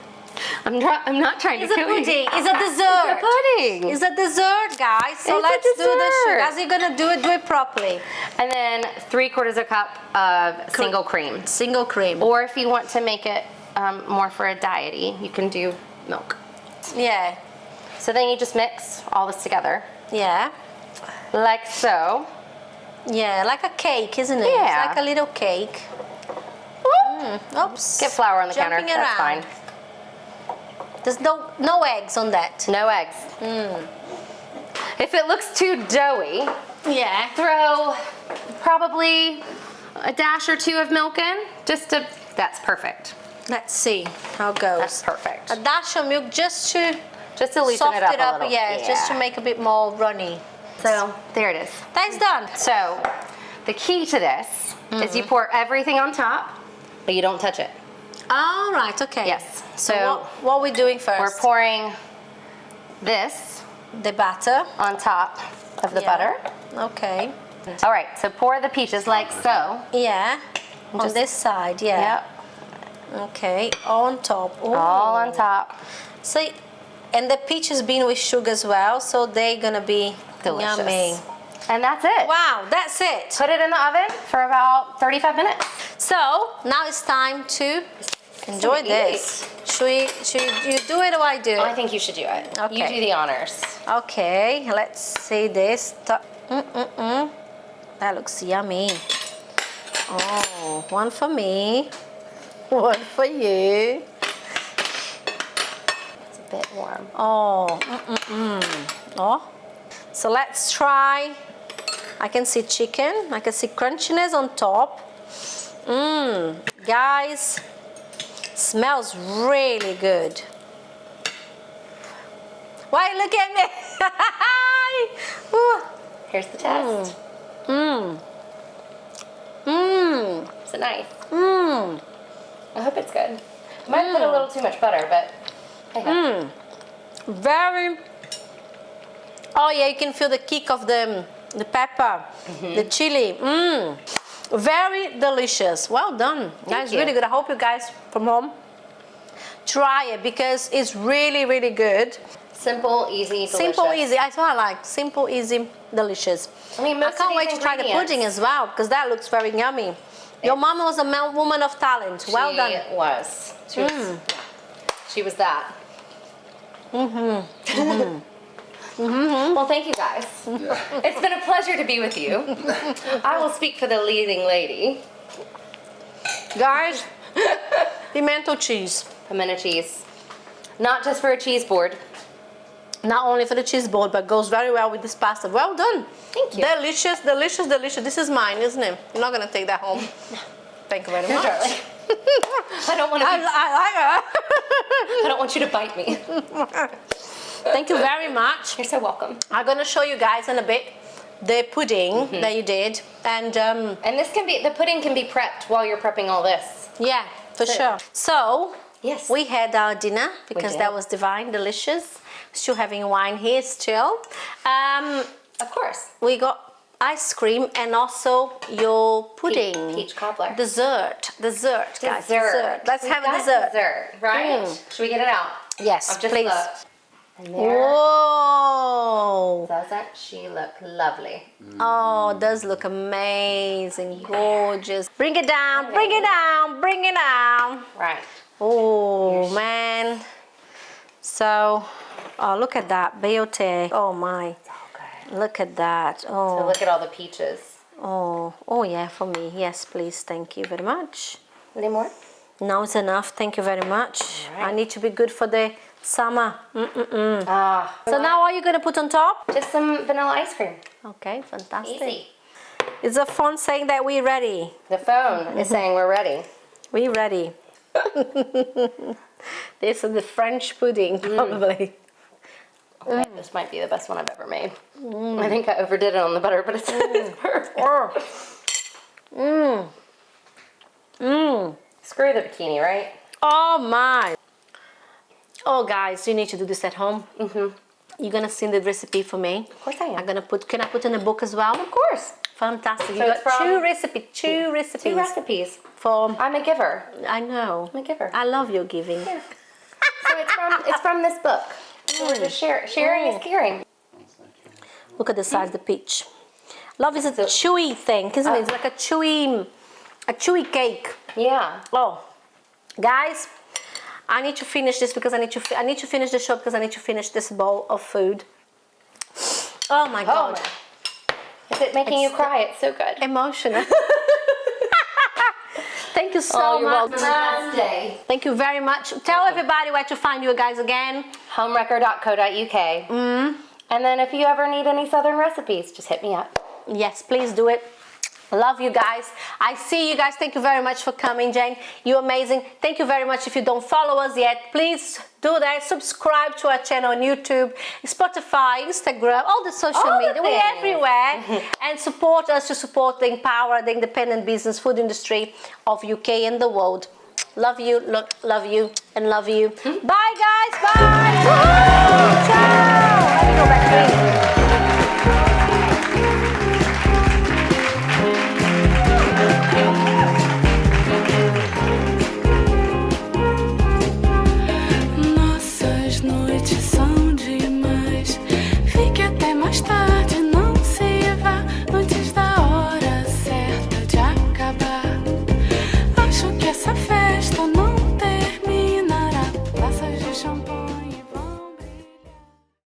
I'm not trying to kill you. It's a pudding. It's a dessert. It's a pudding. It's a dessert, guys. So let's do the sugar. As you're gonna do it properly. And then 3/4 a cup of single cream. Single cream. Or if you want to make it more for a diety, you can do milk. Yeah. So then you just mix all this together. Yeah. Like so. Yeah, like a cake, isn't it? Yeah. It's like a little cake. Oops. Get flour on the counter. Jumping That's around. fine. There's no eggs on that. No eggs. If it looks too doughy, throw probably a dash or 2 of milk in. That's perfect. Let's see how it goes. That's perfect. A dash of milk just to loosen soft it up a little. yeah, just to make a bit more runny. So there it is. That's done. So the key to this is you pour everything on top, but you don't touch it. All right, okay. Yes. So what are we doing first? We're pouring this the batter on top of the butter. Okay. All right, so pour the peaches like so. Yeah. On Just- this side, yeah. Yep. Okay, on top. Ooh. All on top. So, and the peaches been with sugar as well, so they're gonna be Delicious. yummy. And that's it. Wow, that's it. Put it in the oven for about 35 minutes. So now it's time to enjoy eat. this. Should you do it or I do it? I think you should do it. Okay. You do the honors. Okay, let's see this. That looks yummy. Oh, one for me, one for you. It's a bit warm. Oh, oh. So let's try. I can see chicken. I can see crunchiness on top. Guys, smells really good. Why look at me? Ooh. Here's the test. Is it nice? I hope it's good. Might put a little too much butter, but hey. Very. Oh yeah, you can feel the kick of the pepper, the chili. Very delicious. Well done, guys. you. Really good. I hope you guys from home try it because it's really, really good. Simple, easy, delicious. Simple, easy. That's what I like. Simple, easy, delicious. I mean, most I can't of wait these to try the ingredients- pudding as well because that looks very yummy. Your mama was a woman of talent. Well done. She was. She was that. Well, thank you guys. It's been a pleasure to be with you. I will speak for the leading lady. Guys, pimento cheese. Pimento cheese. Not just for a cheese board. Not only for the cheese board, but goes very well with this pasta. Well done. Thank you. Delicious, delicious, delicious. This is mine, isn't it? You're not gonna take that home. Thank you very much. Darling. I don't want to. I don't want you to bite me. Thank you very much. You're so welcome. I'm gonna show you guys in a bit the pudding that you did, and And this can be, the pudding can be prepped while you're prepping all this. yeah, for sure. So Yes. we had our dinner because did. that was divine, delicious. Still having wine here still. Of course. We got ice cream and also your pudding. Peach cobbler. Dessert, guys. Dessert. Let's We've have a got dessert. Dessert, right? Should we get it out? Yes, I've just please. looked. And there, Whoa! doesn't she look lovely? Oh, it does look amazing, gorgeous. Bring it down, bring it down, bring it down. Right. Oh, man. So, oh, look at that, beauty. Oh, my. Okay. Look at that. So Oh, look at all the peaches. oh, yeah, for me. Yes, please. Thank you very much. Any more? No, it's enough. Thank you very much. All right. I need to be good for the summer. Ah. So now what are you going to put on top? Just some vanilla ice cream. Okay, fantastic. Easy. It's a phone saying that we're ready. The phone is saying we're ready. We're ready. This is the French pudding, probably. Okay, this might be the best one I've ever made. I think I overdid it on the butter, but it's, it's perfect. Screw the bikini, right? Oh my! Oh guys, you need to do this at home. You're gonna send the recipe for me. Of course I am. I'm gonna put. Can I put in a book as well? Of course. Fantastic. You So got it's from- two recipes. Two recipes. Two recipes. For I'm a giver. I know. I'm a giver. I love your giving. So it's from this book. So we're just sharing is caring. Look at the size of the peach. Love is a chewy thing, isn't it? It's like a chewy cake. Yeah. Oh, guys, I need to finish this because I need to finish the show because I need to finish this bowl of food. Oh my God. my. Is it making you cry? It's so good. Emotional. Thank you so Oh, you're much. welcome. Last day. Thank you very much. Tell everybody where to find you guys again. Homewrecker.co.uk. And then if you ever need any southern recipes, just hit me up. Yes, please do it. Love you guys. I see you guys. Thank you very much for coming, Jane. You're amazing. Thank you very much. If you don't follow us yet, please do that. Subscribe to our channel on YouTube, Spotify, Instagram, all the social media. We're everywhere. And support us to support the empower the independent business food industry of UK and the world. Love you, love you, and love you. Bye, guys.